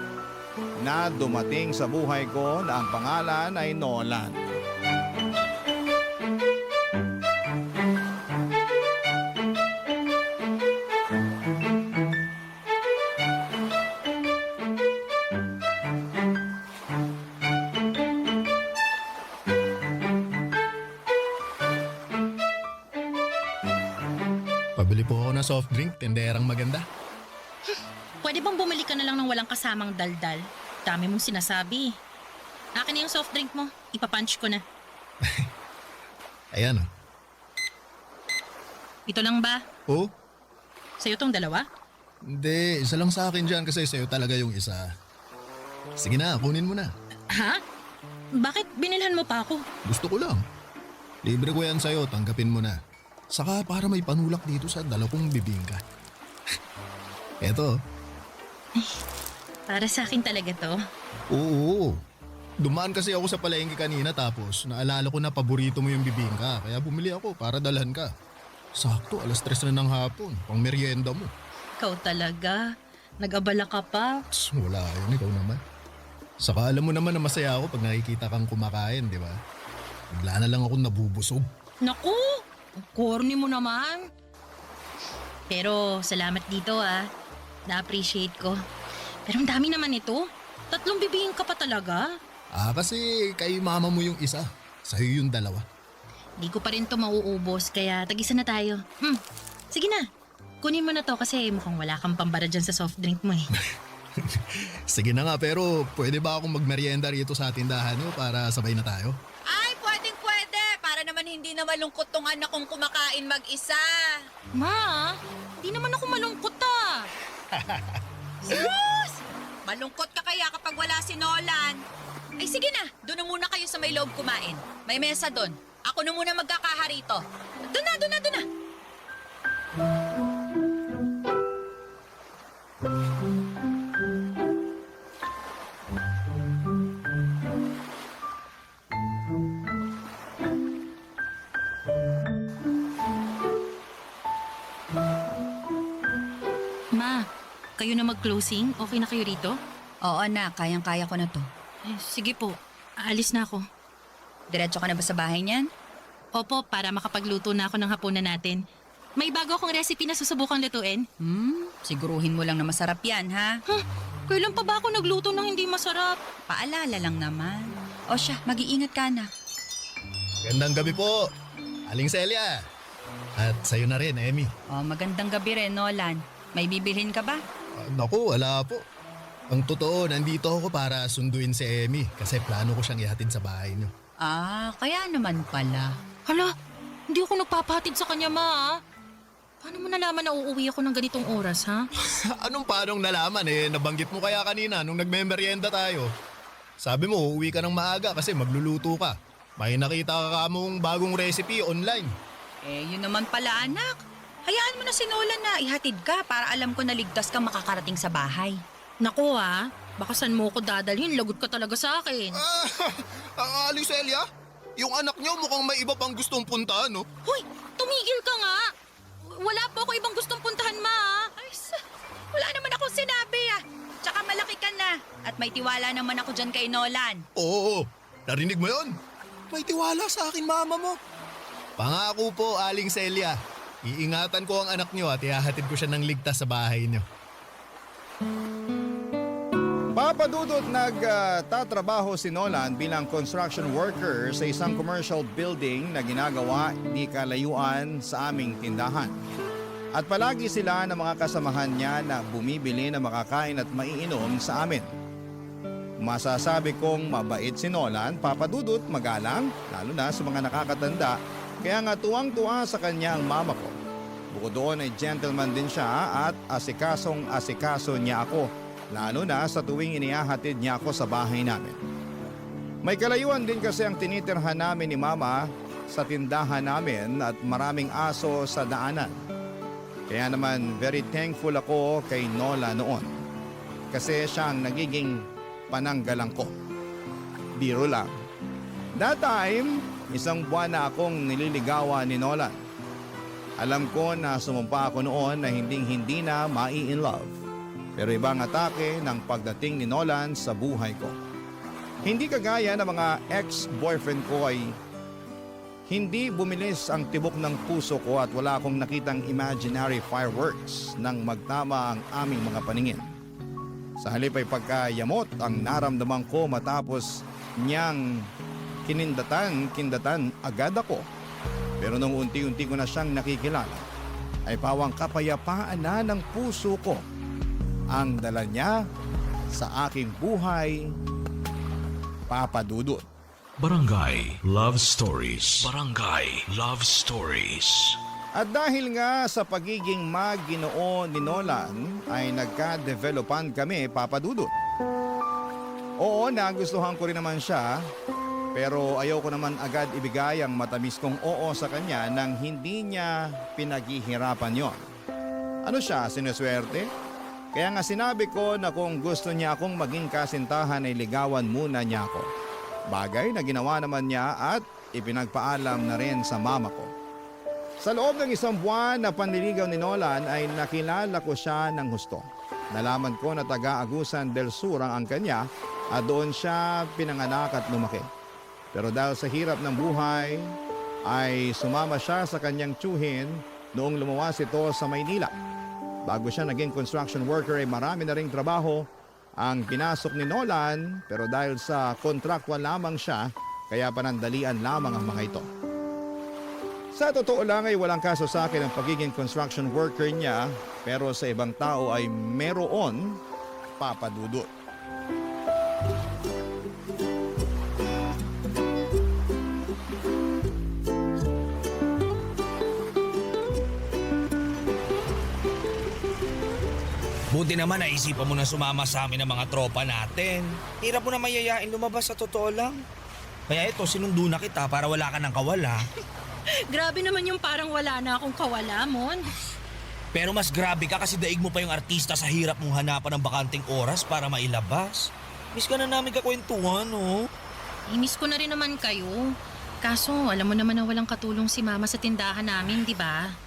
na dumating sa buhay ko na ang pangalan ay Nolan. Pabili po ako ng soft drink, tenderang maganda. Pwede bang bumili ka na lang ng walang kasamang daldal? Dami mong sinasabi. Akin na yung soft drink mo. Ipapunch ko na. Ayan oh. Ito lang ba? Oh, Sa'yo tong dalawa? hindi. Isa lang sa akin dyan kasi sa'yo talaga yung isa. Sige na, kunin mo na. Ha? Bakit binilhan mo pa ako? Gusto ko lang. Libre ko yan sa'yo, tanggapin mo na. Saka para may panulak dito sa dala kong bibingka. Eto. Para sa akin talaga to. Oo. Dumaan kasi ako sa palengke kanina tapos naalala ko na paborito mo yung bibingka. Kaya bumili ako para dalhan ka. Sakto, 3:00 na ng hapon. Pang merienda mo. Ikaw talaga. Nag-abala ka pa. Tss, wala yun, ikaw naman. Saka alam mo naman na masaya ako pag nakikita kang kumakain, di ba? Bigla na lang ako nabubusog. Naku! Ang corny mo naman. Pero salamat dito Na-appreciate ko. Pero ang dami naman ito. 3 bibingin ka pa talaga. Kasi kay mama mo yung isa. Sa'yo yung 2. Di ko pa rin to mauubos kaya tag-isa na tayo. Sige na. Kunin mo na to kasi mukhang wala kang pambara dyan sa soft drink mo eh. Sige na nga, pero pwede ba akong magmerienda rito sa tindahan nyo para sabay na tayo? Ay, pwedeng-pwede. Para naman hindi na malungkot tong anak kong kumakain mag-isa. Ma, di naman ako malungkot Sus! Malungkot ka kaya kapag wala si Nolan. Ay sige na, doon na muna kayo sa may loob kumain. May mesa doon. Ako na muna magkakaharito. Doon na. Ma, kayo na mag-closing? Okay na kayo rito? Oo na, kayang-kaya ko na to. Sige po, aalis na ako. Diretso ka na ba sa bahay niyan? Opo, para makapagluto na ako ng hapunan natin. May bago akong recipe na susubukang lutuin. Siguruhin mo lang na masarap yan, ha? Kailan pa ba ako nagluto ng hindi masarap? Paalala lang naman. O siya, mag-iingat ka na. Gandang gabi po, Aling Celia. At sa'yo na rin, Emmy. O, magandang gabi rin, Nolan. May bibilhin ka ba? Naku, wala po. Ang totoo, nandito ako para sunduin si Emmy kasi plano ko siyang ihatid sa bahay niyo. Kaya naman pala. Hala, hindi ako nagpapahatid sa kanya, ma. Paano mo nalaman na uuwi ako ng ganitong oras, ha? Anong paanong nalaman nabanggit mo kaya kanina nung nagmemeryenda tayo. Sabi mo, uuwi ka ng maaga kasi magluluto ka. May nakita ka mong bagong recipe online. Yun naman pala, anak. Hayaan mo na si Nolan na ihatid ka para alam ko na ligtas kang makakarating sa bahay. Naku, baka saan mo ko dadalhin, lagot ka talaga sa akin. Aling Celia, yung anak niyo mukhang may iba pang gustong puntahan, no? Hoy, tumigil ka nga. Wala po ako ibang gustong puntahan, ma. Wala naman akong sinabi, Tsaka malaki ka na. At may tiwala naman ako dyan kay Nolan. Oo, narinig mo yon? May tiwala sa akin mama mo. Pangako po, Aling Celia. Iingatan ko ang anak niyo at ihahatid ko siya ng ligtas sa bahay niyo. Papa Dudut, nagtatrabaho si Nolan bilang construction worker sa isang commercial building na ginagawa di kalayuan sa aming tindahan. At palagi sila ng mga kasamahan niya na bumibili na makakain at maiinom sa amin. Masasabi kong mabait si Nolan, Papa Dudut, magalang, lalo na sa mga nakakatanda, kaya nga tuwang-tuwa sa kanya ang mama ko. Bukod doon ay gentleman din siya at asikasong-asikaso niya ako, lalo na sa tuwing inihahatid niya ako sa bahay namin. May kalayuan din kasi ang tinitirhan namin ni Mama sa tindahan namin at maraming aso sa daanan. Kaya naman very thankful ako kay Nola noon. Kasi siya ang nagiging pananggalang ko. Biro lang. That time, 1 buwan na akong nililigawan ni Nolan. Alam ko na sumumpa ako noon na hindi na mai-in love. Pero ibang atake ng pagdating ni Nolan sa buhay ko. Hindi kagaya ng mga ex-boyfriend ko ay hindi bumilis ang tibok ng puso ko at wala akong nakitang imaginary fireworks nang magtama ang aming mga paningin. Sa halip ay pagkayamot ang naramdaman ko matapos niyang kindatan agad ako. Pero nung unti-unti ko na siyang nakikilala, ay pawang kapayapaan na ng puso ko ang dala niya sa aking buhay, Papa Dudut. Barangay Love Stories. Barangay Love Stories. At dahil nga sa pagiging Maginoo ni Nolan ay nagka-developan kami, Papa Dudut. Oo, nagustuhan ko rin naman siya, pero ayaw ko naman agad ibigay ang matamis kong oo sa kanya nang hindi niya pinaghihirapan yon. Ano siya, sinuswerte? Kaya nga sinabi ko na kung gusto niya akong maging kasintahan ay ligawan muna niya ako. Bagay na ginawa naman niya at ipinagpaalam na rin sa mama ko. Sa loob ng 1 buwan na panliligaw ni Nolan ay nakilala ko siya ng husto. Nalaman ko na taga Agusan del Sur ang kanya at doon siya pinanganak at lumaki. Pero dahil sa hirap ng buhay ay sumama siya sa kanyang tiyuhin noong lumawas ito sa Maynila. Bago siya naging construction worker ay marami na ring trabaho ang pinasok ni Nolan, pero dahil sa kontraktual lamang siya, kaya panandalian lamang ang mga ito. Sa totoo lang ay walang kaso sa akin ang pagiging construction worker niya, pero sa ibang tao ay meron, Papa Dudut. Buti naman naisipan mo na sumama sa amin ng mga tropa natin. Hirap mo na mayayain lumabas sa totoo lang. Kaya ito, sinundo na kita para wala ka ng kawala. Grabe naman yung parang wala na akong kawala, Mon. Pero mas grabe ka kasi daig mo pa yung artista sa hirap mong hanapan ng bakanting oras para mailabas. Miss ka na namin kakwentuhan, no? Miss ko na rin naman kayo. Kaso, alam mo naman na walang katulong si Mama sa tindahan namin, di ba?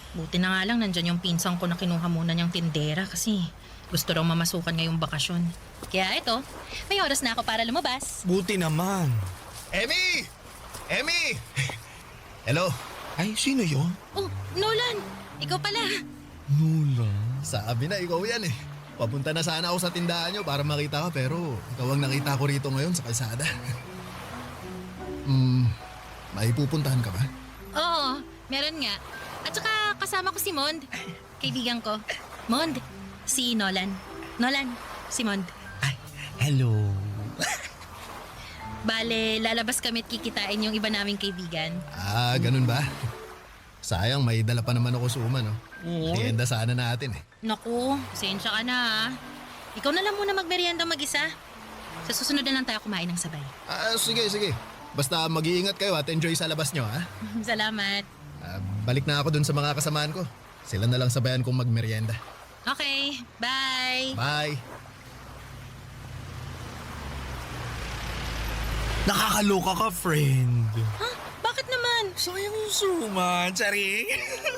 Buti na nga lang nandyan yung pinsang ko na kinuha muna niyang tindera kasi gusto raw mamasukan ngayong bakasyon. Kaya ito, may oras na ako para lumabas. Buti naman. Emmy! Emmy! Hello? Ay, sino yon? Oh, Nolan! Ikaw pala! Nula. Sabi na, ikaw yan eh. Papunta na sana ako sa tindahan nyo para makita ka pero ikaw ang nakita ko rito ngayon sa kalsada. May pupuntahan ka ba? Oo, meron nga. At saka kasama ko si Mond, kaibigan ko. Mond, si Nolan. Nolan, si Mond. Ay, hello. Bale, lalabas kami at kikitain yung iba naming kaibigan. Ah, ganun ba? Sayang, may dala pa naman ako suma, no? Merienda sana natin eh. Naku, sensya ka na ha. Ikaw na lang muna magmerienda mag-isa. Sa susunod na lang tayo kumain ng sabay. Ah, sige, sige. Basta mag-iingat kayo at enjoy sa labas nyo, ha? Salamat. Balik na ako dun sa mga kasamaan ko. Sila na lang sabayan kong magmerienda. Okay, bye. Bye! Nakakaloka ka, friend. Ha? Bakit naman? Sayang yung suman, charing.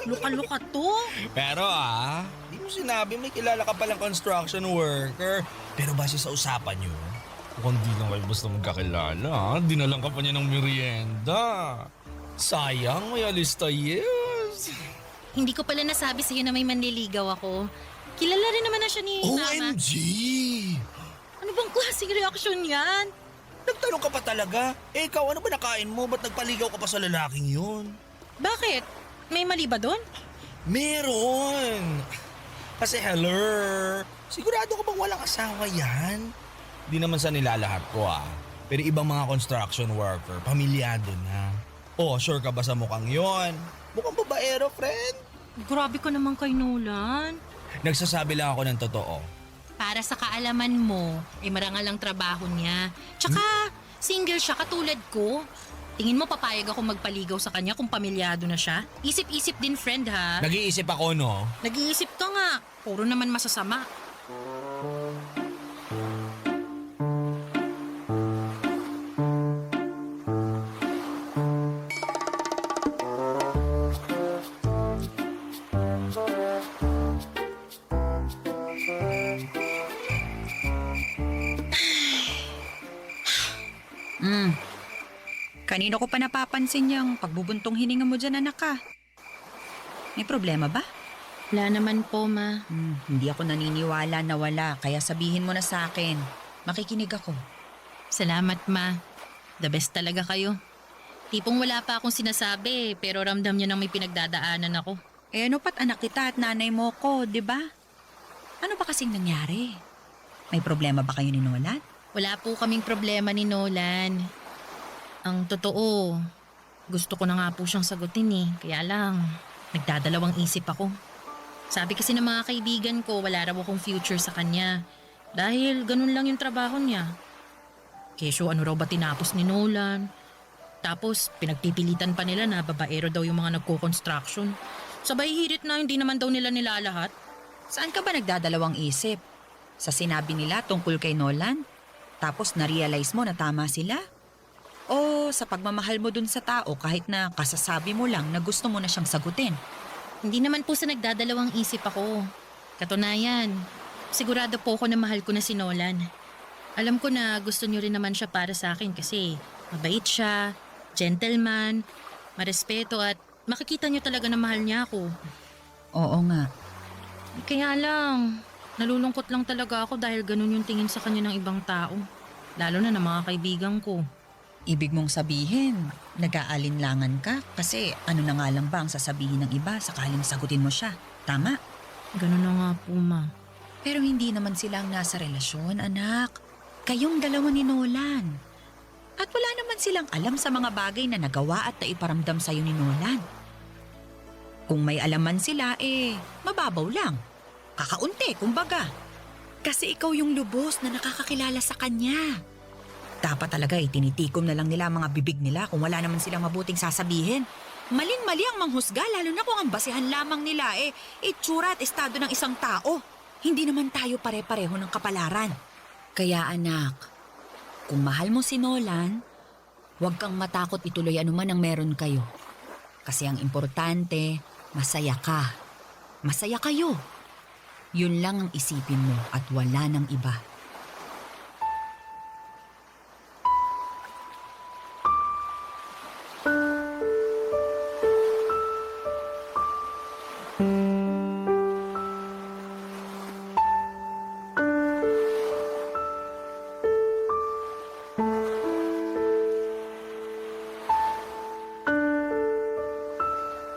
Luka-luka to. Pero di mo sinabi may kilala ka palang construction worker. Pero base sa usapan nyo, kung di lang kayo basta magkakilala, dinalang ka pa niya ng merienda. Sayang, may alista, yes. Hindi ko pala nasabi sa'yo na may manliligaw ako. Kilala rin naman na siya ni Mama. OMG! Ano bang klaseng reaksyon yan? Nagtanong ka pa talaga? Eh, ikaw, ano ba nakain mo? Ba't nagpaligaw ka pa sa lalaking yun? Bakit? May mali ba doon? Meron! Kasi hello, sigurado ka bang walang asawa yan? Di naman sa nilalahat ko Pero ibang mga construction worker, pamilyado na. Oh, sure ka ba sa mukhang yon? Mukhang babaero, friend. Grabe ka naman kay Nolan. Nagsasabi lang ako ng totoo. Para sa kaalaman mo, marangal ang trabaho niya. Tsaka, Single siya katulad ko. Tingin mo papayag ako magpaligaw sa kanya kung pamilyado na siya? Isip-isip din, friend, ha? Nag-iisip ako, no? Nag-iisip ka nga. Puro naman masasama. Kanino ko pa napapansin yung pagbubuntong hininga mo dyan, anak ka? May problema ba? Wala naman po, ma. Hindi ako naniniwala na wala, kaya sabihin mo na sa akin. Makikinig ako. Salamat, ma. The best talaga kayo. Tipong wala pa akong sinasabi, pero ramdam niyo nang may pinagdadaanan ako. Eh ano pat anak kita at nanay mo ko, di ba? Ano ba kasing nangyari? May problema ba kayo ni Nolan? Wala po kaming problema ni Nolan. Ang totoo, gusto ko na nga po siyang sagutin eh. Kaya lang, nagdadalawang isip ako. Sabi kasi ng mga kaibigan ko, wala raw akong future sa kanya. Dahil ganun lang yung trabaho niya. Kesyo ano raw ba tinapos ni Nolan? Tapos pinagpipilitan pa nila na babaero daw yung mga nagko-construction. Sabay hirit na hindi naman daw nila nilalahat. Saan ka ba nagdadalawang isip? Sa sinabi nila tungkol kay Nolan? Tapos na-realize mo na tama sila? O sa pagmamahal mo dun sa tao kahit na kasasabi mo lang na gusto mo na siyang sagutin? Hindi naman po sa nagdadalawang isip ako. Katunayan, sigurado po ako na mahal ko na si Nolan. Alam ko na gusto niyo rin naman siya para sa akin kasi mabait siya, gentleman, marespeto at makikita niyo talaga na mahal niya ako. Oo nga. Kaya lang, nalulungkot lang talaga ako dahil ganun yung tingin sa kanya ng ibang tao. Lalo na ng mga kaibigan ko. Ibig mong sabihin, nag-aalinlangan ka kasi ano na nga lang ba ang sasabihin ng iba sakaling sagutin mo siya. Tama? Ganun na nga po, ma. Pero hindi naman silang nasa relasyon, anak. Kayong dalawa ni Nolan. At wala naman silang alam sa mga bagay na nagawa at naiparamdam sa'yo ni Nolan. Kung may alaman sila, mababaw lang. Kakaunti, kumbaga. Kasi ikaw yung lubos na nakakakilala sa kanya. Dapat talaga tinitikom na lang nila ang mga bibig nila kung wala naman silang mabuting sasabihin. Maling-mali ang manghusga lalo na kung ang basehan lamang nila itsura at estado ng isang tao. Hindi naman tayo pare-pareho ng kapalaran. Kaya anak, kung mahal mo si Nolan, huwag kang matakot ituloy anuman ang meron kayo. Kasi ang importante, masaya ka. Masaya kayo. Yun lang ang isipin mo at wala nang iba.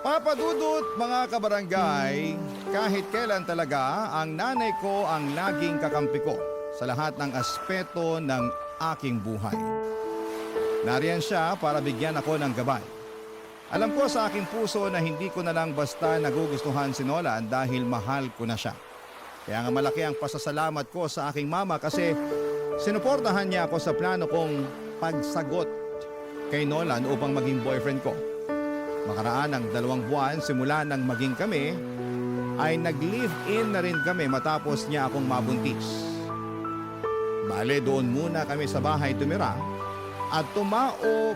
Papadudot mga kabarangay, kahit kailan talaga ang nanay ko ang laging kakampi ko sa lahat ng aspeto ng aking buhay. Nariyan siya para bigyan ako ng gabay. Alam ko sa aking puso na hindi ko na lang basta nagugustuhan si Nolan dahil mahal ko na siya. Kaya nga malaki ang pasasalamat ko sa aking mama kasi sinuportahan niya ako sa plano kong pagsagot kay Nolan upang maging boyfriend ko. Makaraan ng 2 buwan simula nang maging kami, ay nag-live-in na rin kami matapos niya akong mabuntis. Bale, doon muna kami sa bahay tumira at tumao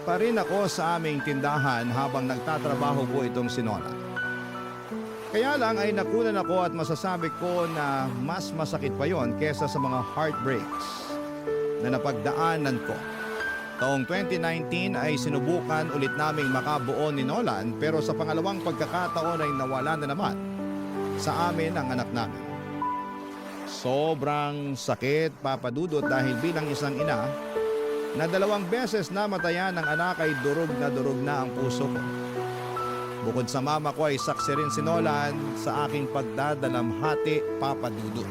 pa rin ako sa aming tindahan habang nagtatrabaho po itong si Nola. Kaya lang ay nakunan ako at masasabi ko na mas masakit pa yon kesa sa mga heartbreaks na napagdaanan ko. Taong 2019 ay sinubukan ulit naming makabuo ni Nolan pero sa pangalawang pagkakataon ay nawala na naman sa amin ang anak namin. Sobrang sakit, Papadudot, dahil bilang isang ina na 2 beses namatayan ng anak ay durog na ang puso ko. Bukod sa mama ko ay saksi rin si Nolan sa aking pagdadalamhati, Papadudot.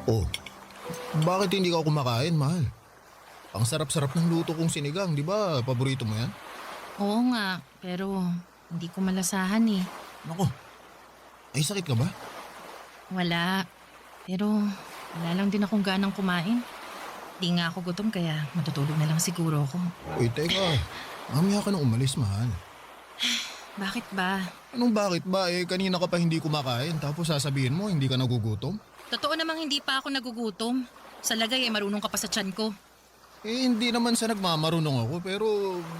Oh, bakit hindi ka kumakain, mahal? Ang sarap-sarap ng luto kong sinigang, di ba? Paborito mo yan? Oo nga, pero hindi ko malasahan eh. Nako, ay sakit ka ba? Wala. Pero wala lang din akong ganang kumain. Di nga ako gutom kaya matutulog na lang siguro ako. Uy, teka. Mamaya ka na umalis, mahal. Bakit ba? Anong bakit ba? Kanina ka pa hindi kumakain tapos sasabihin mo hindi ka nagugutom? Totoo namang hindi pa ako nagugutom. Sa lagay marunong ka pa sa tiyan ko. Hindi naman sa nagmamarunong ako pero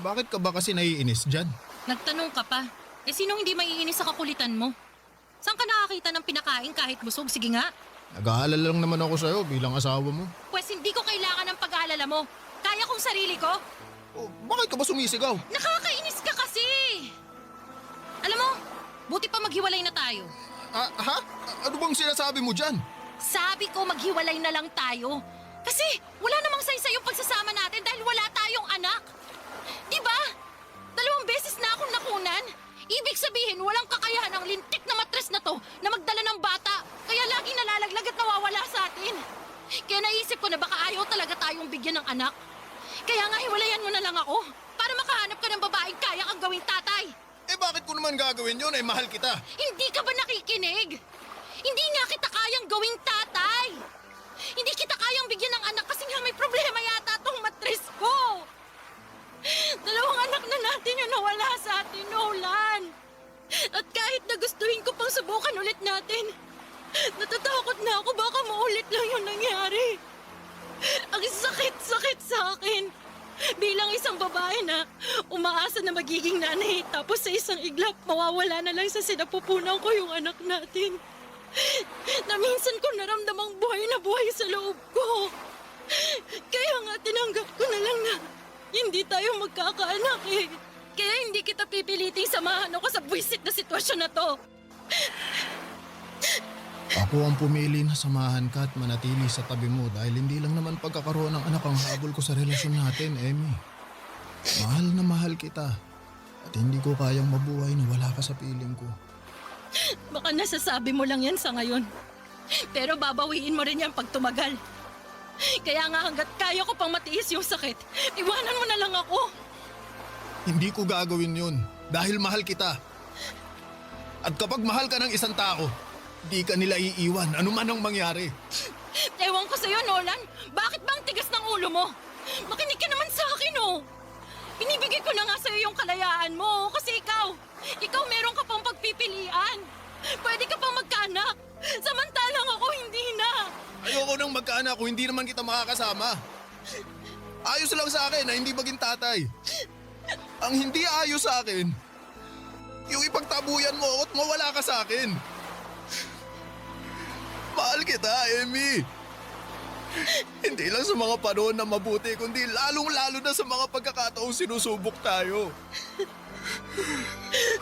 bakit ka ba kasi naiinis dyan? Nagtanong ka pa. Sinong hindi maiinis sa kakulitan mo? Saan ka nakakita ng pinakain kahit busog? Sige nga. Nag-aalala lang naman ako sa'yo bilang asawa mo. Pwes hindi ko kailangan ng pag-aalala mo. Kaya kong sarili ko. Oh, bakit ka ba sumisigaw? Nakakainis ka kasi! Alam mo, buti pa maghiwalay na tayo. Ha? Ano bang sinasabi mo dyan? Sabi ko maghiwalay na lang tayo. Kasi wala namang saysay yung pagsasama natin dahil wala tayong anak. Diba? 2 beses na akong nakunan. Ibig sabihin, walang kakayahan ang lintik na matres na to na magdala ng bata. Kaya laging nalalaglag at nawawala sa atin. Kaya naisip ko na baka ayaw talaga tayong bigyan ng anak. Kaya nga hiwalayan mo na lang ako para makahanap ka ng babaeng kaya kang gawing tatay. Bakit ko naman gagawin yun? Mahal kita. Hindi ka ba nakikinig? Hindi nga kita kayang gawing tatay. Hindi kita kayang bigyan ng anak kasi nga may problema yata tong matres ko. 2 anak na natin yung nawala sa atin, Nolan. At kahit na gustuhin ko pang subukan ulit natin, natatakot na ako baka maulit lang yung nangyari. Ang sakit-sakit sa akin. Bilang isang babae na umaasa na magiging nanay tapos sa isang iglap mawawala na lang sa sinapupunan ko yung anak natin. Na minsan ko naramdamang buhay na buhay sa loob ko. Kaya nga tinanggap ko na lang na hindi tayo magkakaanak eh. Kaya hindi kita pipiliting samahan ako sa buwisit na sitwasyon na to. Ako ang pumili na samahan ka at manatili sa tabi mo dahil hindi lang naman pagkakaroon ng anak ang habol ko sa relasyon natin, Emmy. Mahal na mahal kita at hindi ko kayang mabuhay na wala ka sa piling ko. Baka nasasabi mo lang yan sa ngayon. Pero babawiin mo rin yan pag tumagal. Kaya nga hanggat kaya ko pang matiis yung sakit, iwanan mo na lang ako. Hindi ko gagawin yun dahil mahal kita. At kapag mahal ka ng isang tao, di ka nila iiwan anuman ang mangyari. Ewan ko sa'yo, Nolan. Bakit ba ang tigas ng ulo mo? Makinig ka naman sa akin, oh. Binibigay ko na nga sa'yo yung kalayaan mo kasi ikaw meron ka pang pagpipilian. Pwede ka pang magkaanak. Samantalang ako hindi na. Ayoko nang magkaanak kung hindi naman kita makakasama. Ayos lang sa akin na hindi maging tatay. Ang hindi ayos sa akin, yung ipagtabuyan mo at mawala ka sa akin. Mahal kita, Emmy. Hindi lang sa mga panahon na mabuti, kundi lalong-lalo na sa mga pagkakataong sinusubok tayo.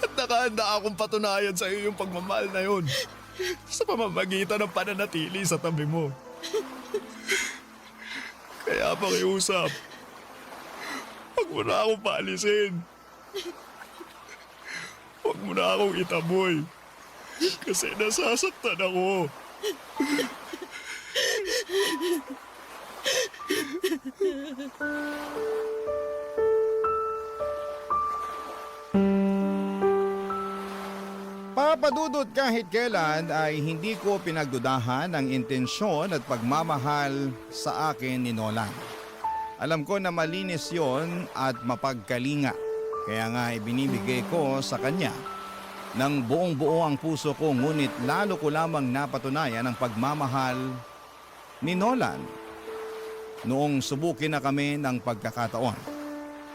At nakahanda akong patunayan sa iyo yung pagmamahal na yun sa pamamagitan ng pananatili sa tabi mo. Kaya pakiusap, huwag mo na akong paalisin. Huwag mo na akong itaboy. Kasi nasasaktan ako. Papadudot kahit kailan ay hindi ko pinagdudahan ang intensyon at pagmamahal sa akin ni Nolan. Alam ko na malinis yon at mapagkalinga. Kaya nga ibinibigay ko sa kanya ng buong buo ang puso ko, ngunit lalo ko lamang napatunayan ang pagmamahal ni Nolan noong subukin na kami ng pagkakataon.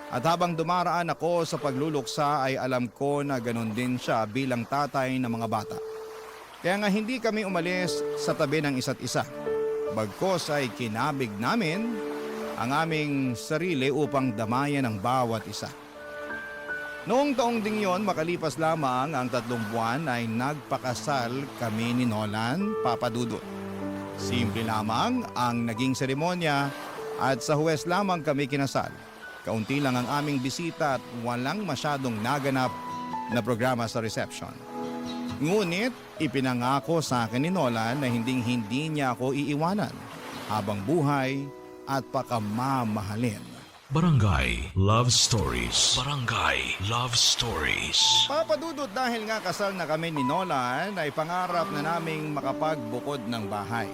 At habang dumaraan ako sa pagluluksa ay alam ko na ganun din siya bilang tatay ng mga bata. Kaya nga hindi kami umalis sa tabi ng isa't isa. Bagkos ay kinabig namin ang aming sarili upang damayan ang bawat isa. Noong taong ding yon, makalipas lamang ang 3 buwan ay nagpakasal kami ni Nolan, Papa Dudut. Simple lamang ang naging seremonya at sa Huwes lamang kami kinasal. Kaunti lang ang aming bisita at walang masyadong naganap na programa sa reception. Ngunit ipinangako sa akin ni Nolan na hindi niya ako iiwanan habang buhay at pakamamahalin. Barangay Love Stories. Barangay Love Stories. Papadudot dahil nga kasal na kami ni Nolan ay pangarap na naming makapagbukod ng bahay.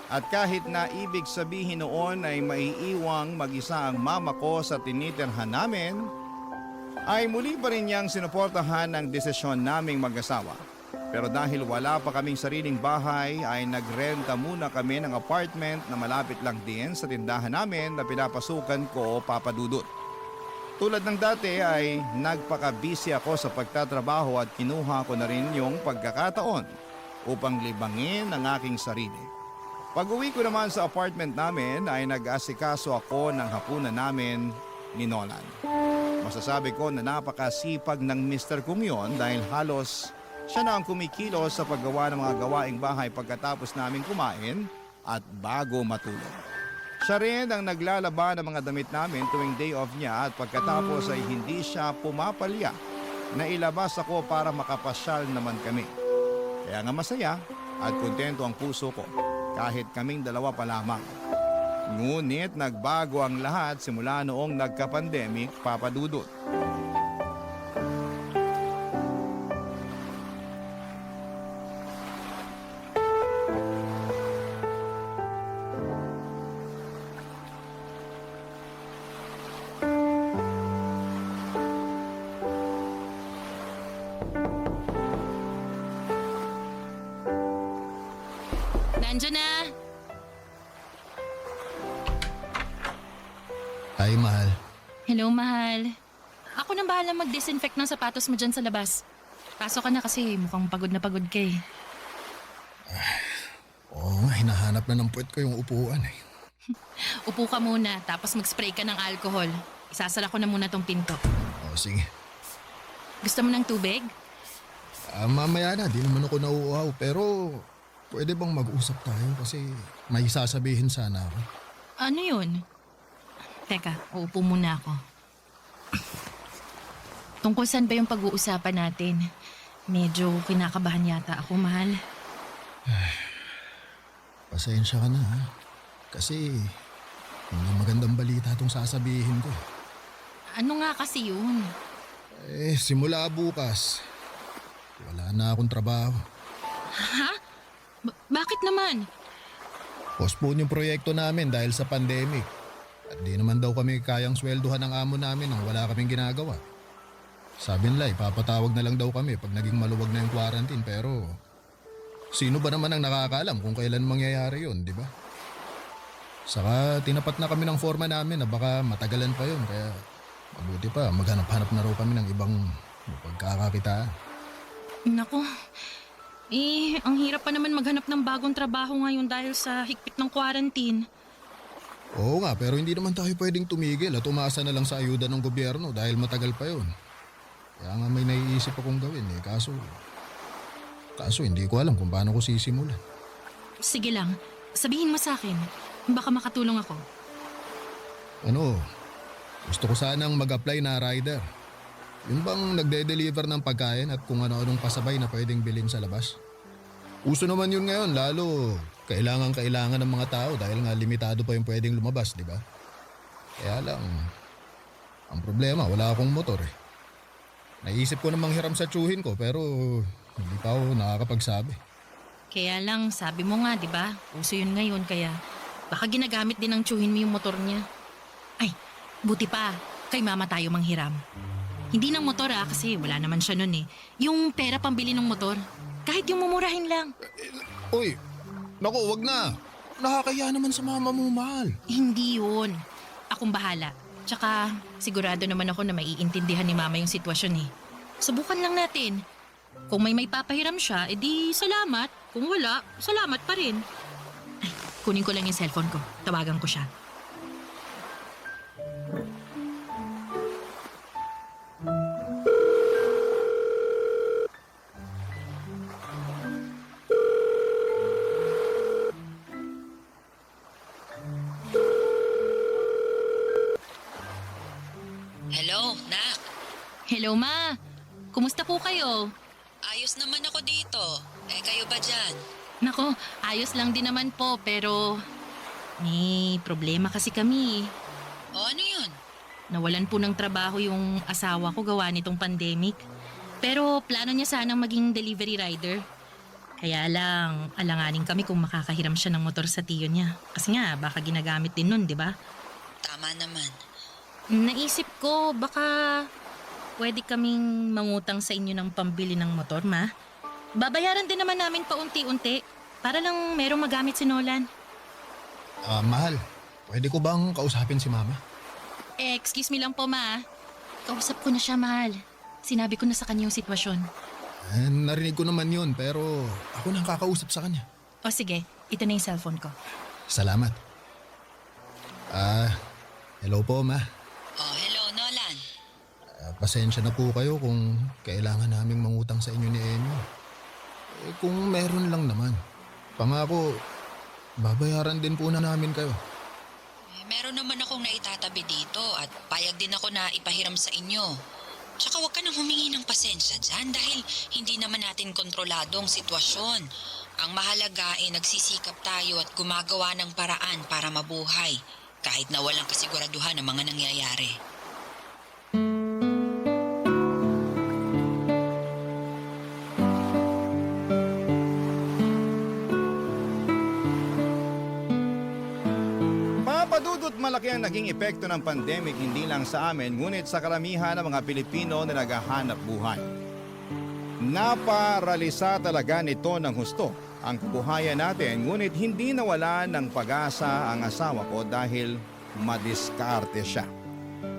At kahit na ibig sabihin noon ay maiiwang mag-isa ang mama ko sa tinitirhan namin, ay muli pa rin niyang sinuportahan ang desisyon naming mag-asawa. Pero dahil wala pa kaming sariling bahay ay nagrenta muna kami ng apartment na malapit lang din sa tindahan namin na pinapasukan ko, Papa Dudut. Tulad ng dati ay nagpaka-busy ako sa pagtatrabaho at kinuha ko na rin yung pagkakataon upang libangin ang aking sarili. Pag-uwi ko naman sa apartment namin ay nag-asikaso ako ng hapunan namin ni Nolan. Masasabi ko na napakasipag ng Mr. kong yon dahil halos siya na ang kumikilos sa paggawa ng mga gawaing bahay pagkatapos namin kumain at bago matulog. Siya rin ang naglalaba ng mga damit namin tuwing day off niya at pagkatapos ay hindi siya pumapalya na ilabas ako para makapasyal naman kami. Kaya nga masaya at kontento ang puso ko kahit kaming dalawa pa lamang. Ngunit nagbago ang lahat simula noong nagka-pandemic, Papa Dudut. Nandiyan na! Ay, mahal. Hello, mahal. Ako nang bahala mag-disinfect ng sapatos mo dyan sa labas. Pasok ka na kasi mukhang pagod na pagod ka eh. Oo nga, hinahanap na ng puwet ko yung upuan eh. Upo ka muna, tapos mag-spray ka ng alcohol. Isasara ko na muna tong pinto. O, sige. Gusto mo ng tubig? Mamaya na, di naman ako nauuhaw. Pero pwede bang mag-usap tayo kasi may sasabihin sana ako. Ano yun? Teka, uupo muna ako. Tungkol saan ba yung pag-uusapan natin? Medyo kinakabahan yata ako, mahal. Pasensya ka na ha. Kasi hindi magandang balita itong sasabihin ko. Ano nga kasi yun? Simula bukas, wala na akong trabaho. Ha? Bakit naman? Postpone yung proyekto namin dahil sa pandemic. At di naman daw kami kayang swelduhan ng amo namin nang wala kaming ginagawa. Sabi nila, ipapatawag na lang daw kami pag naging maluwag na yung quarantine. Pero sino ba naman ang nakakaalam kung kailan mangyayari yun, di ba? Saka tinapat na kami ng forma namin na baka matagalan pa yun. Kaya mabuti pa, maghanap-hanap na raw kami ng ibang pagkakakitaan. Nako, ang hirap pa naman maghanap ng bagong trabaho ngayon dahil sa higpit ng quarantine. Oo nga, pero hindi naman tayo pwedeng tumigil at umasa na lang sa ayuda ng gobyerno dahil matagal pa yun. Kaya nga may naiisip akong gawin eh, kaso hindi ko alam kung paano ko sisimulan. Sige lang, sabihin mo sa akin. Baka makatulong ako. Gusto ko sanang mag-apply na rider. Yun bang nagde-deliver ng pagkain at kung ano-anong pasabay na pwedeng bilhin sa labas? Uso naman yun ngayon, lalo kailangan ng mga tao dahil nga limitado pa yung pwedeng lumabas, di ba? Kaya lang, ang problema, wala akong motor eh. Naisip ko namang hiram sa tsuhin ko pero hindi pa ako nakakapagsabi. Kaya lang, sabi mo nga, di ba? Uso yun ngayon, kaya baka ginagamit din ng tsuhin mo yung motor niya. Ay, buti pa, kay mama tayo manghiram. Hindi ng motor kasi wala naman siya nun eh. Yung pera pambili ng motor, kahit yung mumurahin lang. Uy, naku, wag na. Nakakaya naman sa mama mo, mahal. Hindi yun. Akong bahala. Tsaka, sigurado naman ako na maiintindihan ni mama yung sitwasyon eh. Subukan lang natin. Kung may papahiram siya, edi salamat. Kung wala, salamat pa rin. Ay, kunin ko lang yung cellphone ko. Tawagan ko siya. Hello, Nak. Hello, Ma. Kumusta po kayo? Ayos naman ako dito. Eh, kayo ba dyan? Nako, ayos lang din naman po pero may problema kasi kami. O ano yun? Nawalan po ng trabaho yung asawa ko gawa nitong pandemic. Pero plano niya sanang maging delivery rider. Kaya lang, alanganin kami kung makakahiram siya ng motor sa tiyo niya. Kasi nga, baka ginagamit din nun, di ba? Tama naman. Naisip ko, baka pwede kaming mangutang sa inyo ng pambili ng motor, ma. Babayaran din naman namin paunti-unti para lang merong magamit si Nolan. Mahal, pwede ko bang kausapin si Mama? Excuse me lang po, ma. Kausap ko na siya, mahal. Sinabi ko na sa kanya yung sitwasyon. Narinig ko naman yun, pero ako nang kakausap sa kanya. O sige, ito na yung cellphone ko. Salamat. Hello po, Ma. Oh, hello, Nolan. Pasensya na po kayo kung kailangan naming mangutang sa inyo ni Amy. Kung meron lang naman. Pangako, babayaran din po na namin kayo. Meron naman akong naitatabi dito at payag din ako na ipahiram sa inyo. Tsaka huwag ka nang humingi ng pasensya dyan dahil hindi naman natin kontrolado ang sitwasyon. Ang mahalaga ay nagsisikap tayo at gumagawa ng paraan para mabuhay kahit na walang kasiguraduhan ng mga nangyayari. Papadudot malaki ang naging epekto ng pandemic hindi lang sa amin ngunit sa karamihan ng mga Pilipino na naghahanap buhay. Naparalisa talaga nito ng husto ang kabuhayan natin ngunit hindi nawala ng pag-asa ang asawa ko dahil madiskarte siya.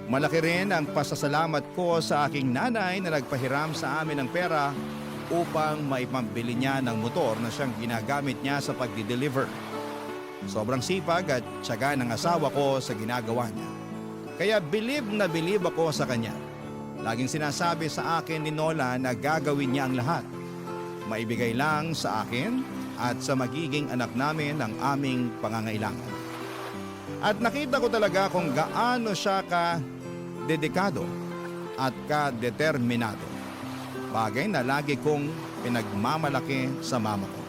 Malaki rin ang pasasalamat ko sa aking nanay na nagpahiram sa amin ng pera upang maipambili niya ng motor na siyang ginagamit niya sa pagdi-deliver. Sobrang sipag at tiyaga ng asawa ko sa ginagawa niya. Kaya bilib na bilib ako sa kanya. Laging sinasabi sa akin ni Nola na gagawin niya ang lahat. Maibigay lang sa akin at sa magiging anak namin ang aming pangangailangan. At nakita ko talaga kung gaano siya ka-dedikado at ka-determinado. Bagay na lagi kong pinagmamalaki sa mama ko.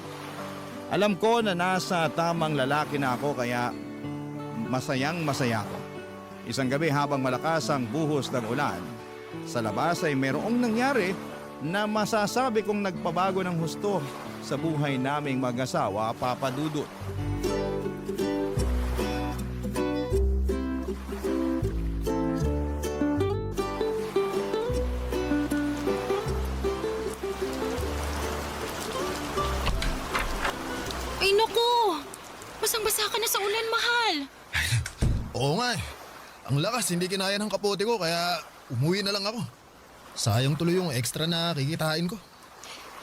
Alam ko na nasa tamang lalaki na ako kaya masayang masaya ako. Isang gabi habang malakas ang buhos ng ulan, sa labas ay mayroong nangyari na masasabi kong nagpabago ng husto sa buhay naming mag-asawa, Papa Dudut. Ay naku! Basang-basa ka na sa ulan, mahal. Oo nga eh. Ang lakas, hindi kinaya ng kapote ko kaya umuwi na lang ako. Sayang tuloy yung extra na kikitain ko.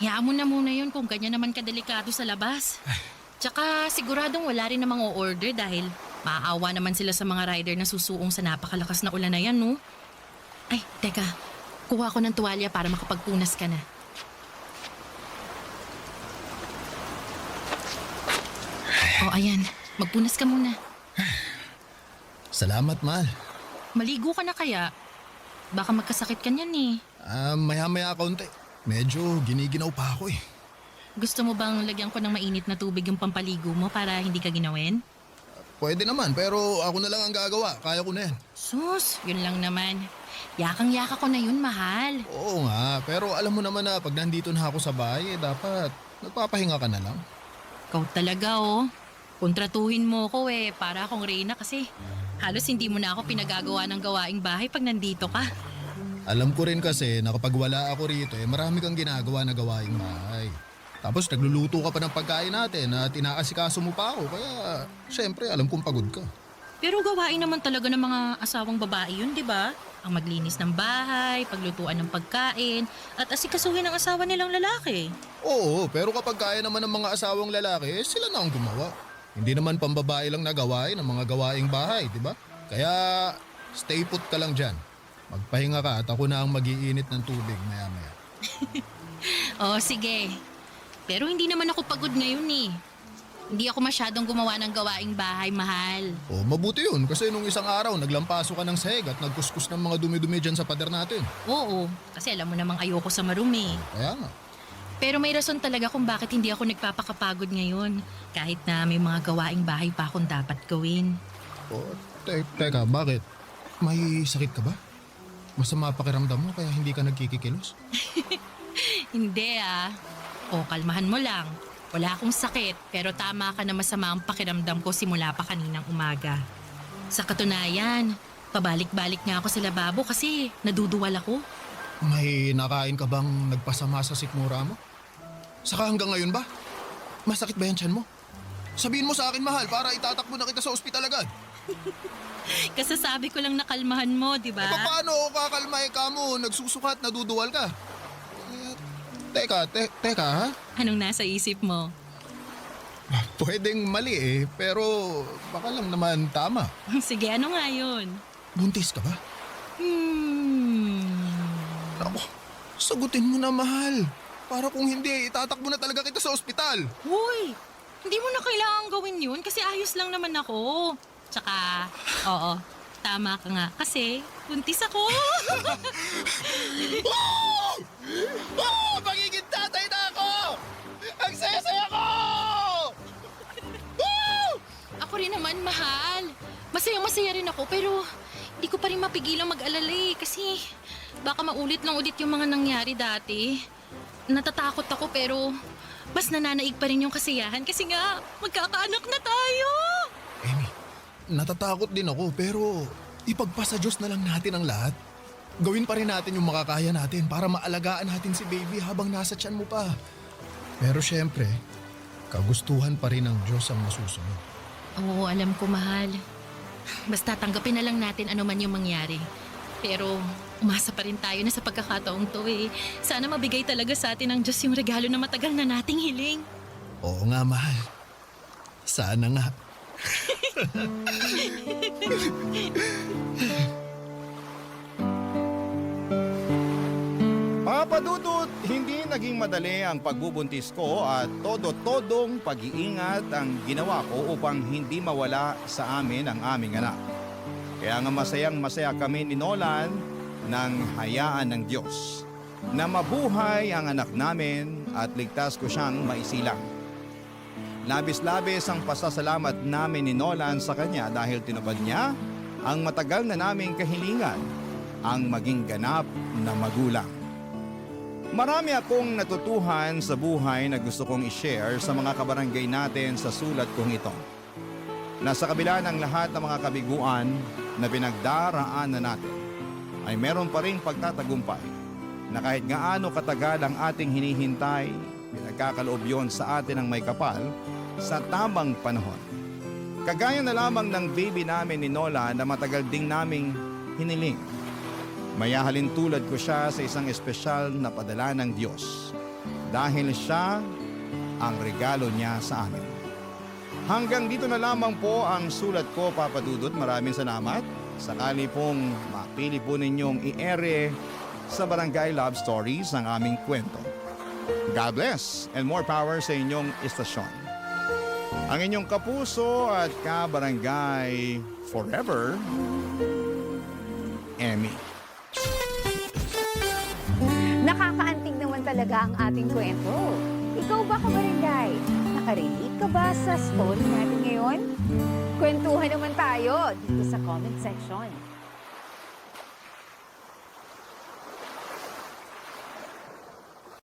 Hayaan mo na muna yun kung ganyan naman kadelikado sa labas. Tsaka siguradong wala rin namang o-order dahil maaawa naman sila sa mga rider na susuong sa napakalakas na ulan na yan, no? Ay, teka. Kuha ko ng tuwalya para makapagpunas ka na. O, ayan. Magpunas ka muna. Salamat, mahal. Maligo ka na kaya? Baka magkasakit ka niyan eh. Maya-maya kaunti. Medyo giniginaw pa ako eh. Gusto mo bang lagyan ko ng mainit na tubig yung pampaligo mo para hindi ka ginawin? Pwede naman pero ako na lang ang gagawa. Kaya ko na yan. Sus, yun lang naman. Yakang-yaka ko na yun, mahal. Oo nga, pero alam mo naman na pag nandito na ako sa bahay, dapat nagpapahinga ka na lang. Ikaw talaga, oh. Kontratuhin mo ko eh, para akong Reyna kasi halos hindi mo na ako pinagagawa ng gawaing bahay pag nandito ka. Alam ko rin kasi na kapag wala ako rito, marami kang ginagawa na gawaing bahay. Tapos nagluluto ka pa ng pagkain natin at inaasikaso mo pa ako, kaya syempre alam kong pagod ka. Pero gawain naman talaga ng mga asawang babae yun, di ba? Ang maglinis ng bahay, paglutuan ng pagkain, at asikasuhin ang asawa nilang lalaki. Oo, pero kapag kaya naman ng mga asawang lalaki, sila na ang gumawa. Hindi naman pambabae lang na gawain ang mga gawaing bahay, di ba? Kaya stay put ka lang dyan. Magpahinga ka at ako na ang mag-iinit ng tubig maya-maya. Oo, sige. Pero hindi naman ako pagod ngayon eh. Hindi ako masyadong gumawa ng gawaing bahay, mahal. O mabuti yun kasi nung isang araw naglampaso ka ng sahig at nagkuskus ng mga dumi-dumi dyan sa pader natin. Oo, kasi alam mo namang ayoko sa marumi. Kaya nga. Pero may rason talaga kung bakit hindi ako nagpapakapagod ngayon. Kahit na may mga gawaing bahay pa akong dapat gawin. Oh, teka, bakit? May sakit ka ba? Masama pakiramdam mo kaya hindi ka nagkikikilos? Hindi O, kalmahan mo lang. Wala akong sakit, pero tama ka na masama ang pakiramdam ko simula pa kaninang umaga. Sa katunayan, pabalik-balik nga ako sa lababo kasi naduduwal ako. May nakain ka bang nagpasama sa sikmura mo? Saka hanggang ngayon ba? Masakit ba yan tiyan mo? Sabihin mo sa akin, mahal, para itatakbo na kita sa ospital agad. Kasasabi ko lang na kalmahan mo, di ba? Paano ako kakalmay ka mo? Nagsusukat, naduduwal ka. Teka ha? Anong nasa isip mo? Pwedeng mali pero baka lang naman tama. Sige, ano nga yun? Buntis ka ba? Ako, sagutin mo na, mahal. Para kung hindi, itatakbo na talaga kita sa ospital. Hoy! Hindi mo na kailangan gawin yun kasi ayos lang naman ako. Tsaka, oo, tama ka nga kasi buntis ako. Magiging tatay na ako! Ang saya-saya ko! Ako rin naman, mahal. Masayang-masaya rin ako pero hindi ko pa rin mapigilang mag-alala kasi baka maulit lang ulit yung mga nangyari dati. Natatakot ako pero mas nananaig pa rin yung kasiyahan kasi nga magkakaanak na tayo. Amy, natatakot din ako pero ipagpasa Diyos na lang natin ang lahat. Gawin pa rin natin yung makakaya natin para maalagaan natin si baby habang nasa tiyan mo pa. Pero syempre, kagustuhan pa rin ng Diyos ang masusunod. Oo, alam ko, mahal. Basta tanggapin na lang natin ano man yung mangyari. Pero umasa pa rin tayo na sa pagkakataong to Sana mabigay talaga sa atin ng Diyos yung regalo na matagal na nating hiling. Oo nga, mahal. Sana nga. Papa Dudut, hindi naging madali ang pagbubuntis ko at todo-todong pag-iingat ang ginawa ko upang hindi mawala sa amin ang aming anak. Kaya nga masayang-masaya kami ni Nolan nang hayaan ng Diyos na mabuhay ang anak namin at ligtas ko siyang maisilang. Labis-labis ang pasasalamat namin ni Nolan sa kanya dahil tinupad niya ang matagal na naming kahilingan, ang maging ganap na magulang. Marami akong natutuhan sa buhay na gusto kong i-share sa mga kabarangay natin sa sulat kong ito. Nasa kabila ng lahat ng mga kabiguan na pinagdaraanan natin, ay meron pa rin pagtatagumpay na kahit gaano katagal ang ating hinihintay, pinagkakaloob yon sa atin ng may kapal sa tamang panahon. Kagaya na lamang ng baby namin ni Nola na matagal ding naming hiniling. Mayahalin tulad ko siya sa isang espesyal na padala ng Diyos dahil siya ang regalo niya sa amin. Hanggang dito na lamang po ang sulat ko, Papa Dudut. Maraming salamat. Sakali pong mapili po ninyong i-ere sa Barangay Love Stories ang aming kwento. God bless and more power sa inyong istasyon. Ang inyong kapuso at kabarangay forever, Emmy. Nakakaantig naman talaga ang ating kwento. Ikaw ba, kabarangay? Nakarelate ka ba sa story natin ngayon? Kwentuhan naman tayo dito sa comment section.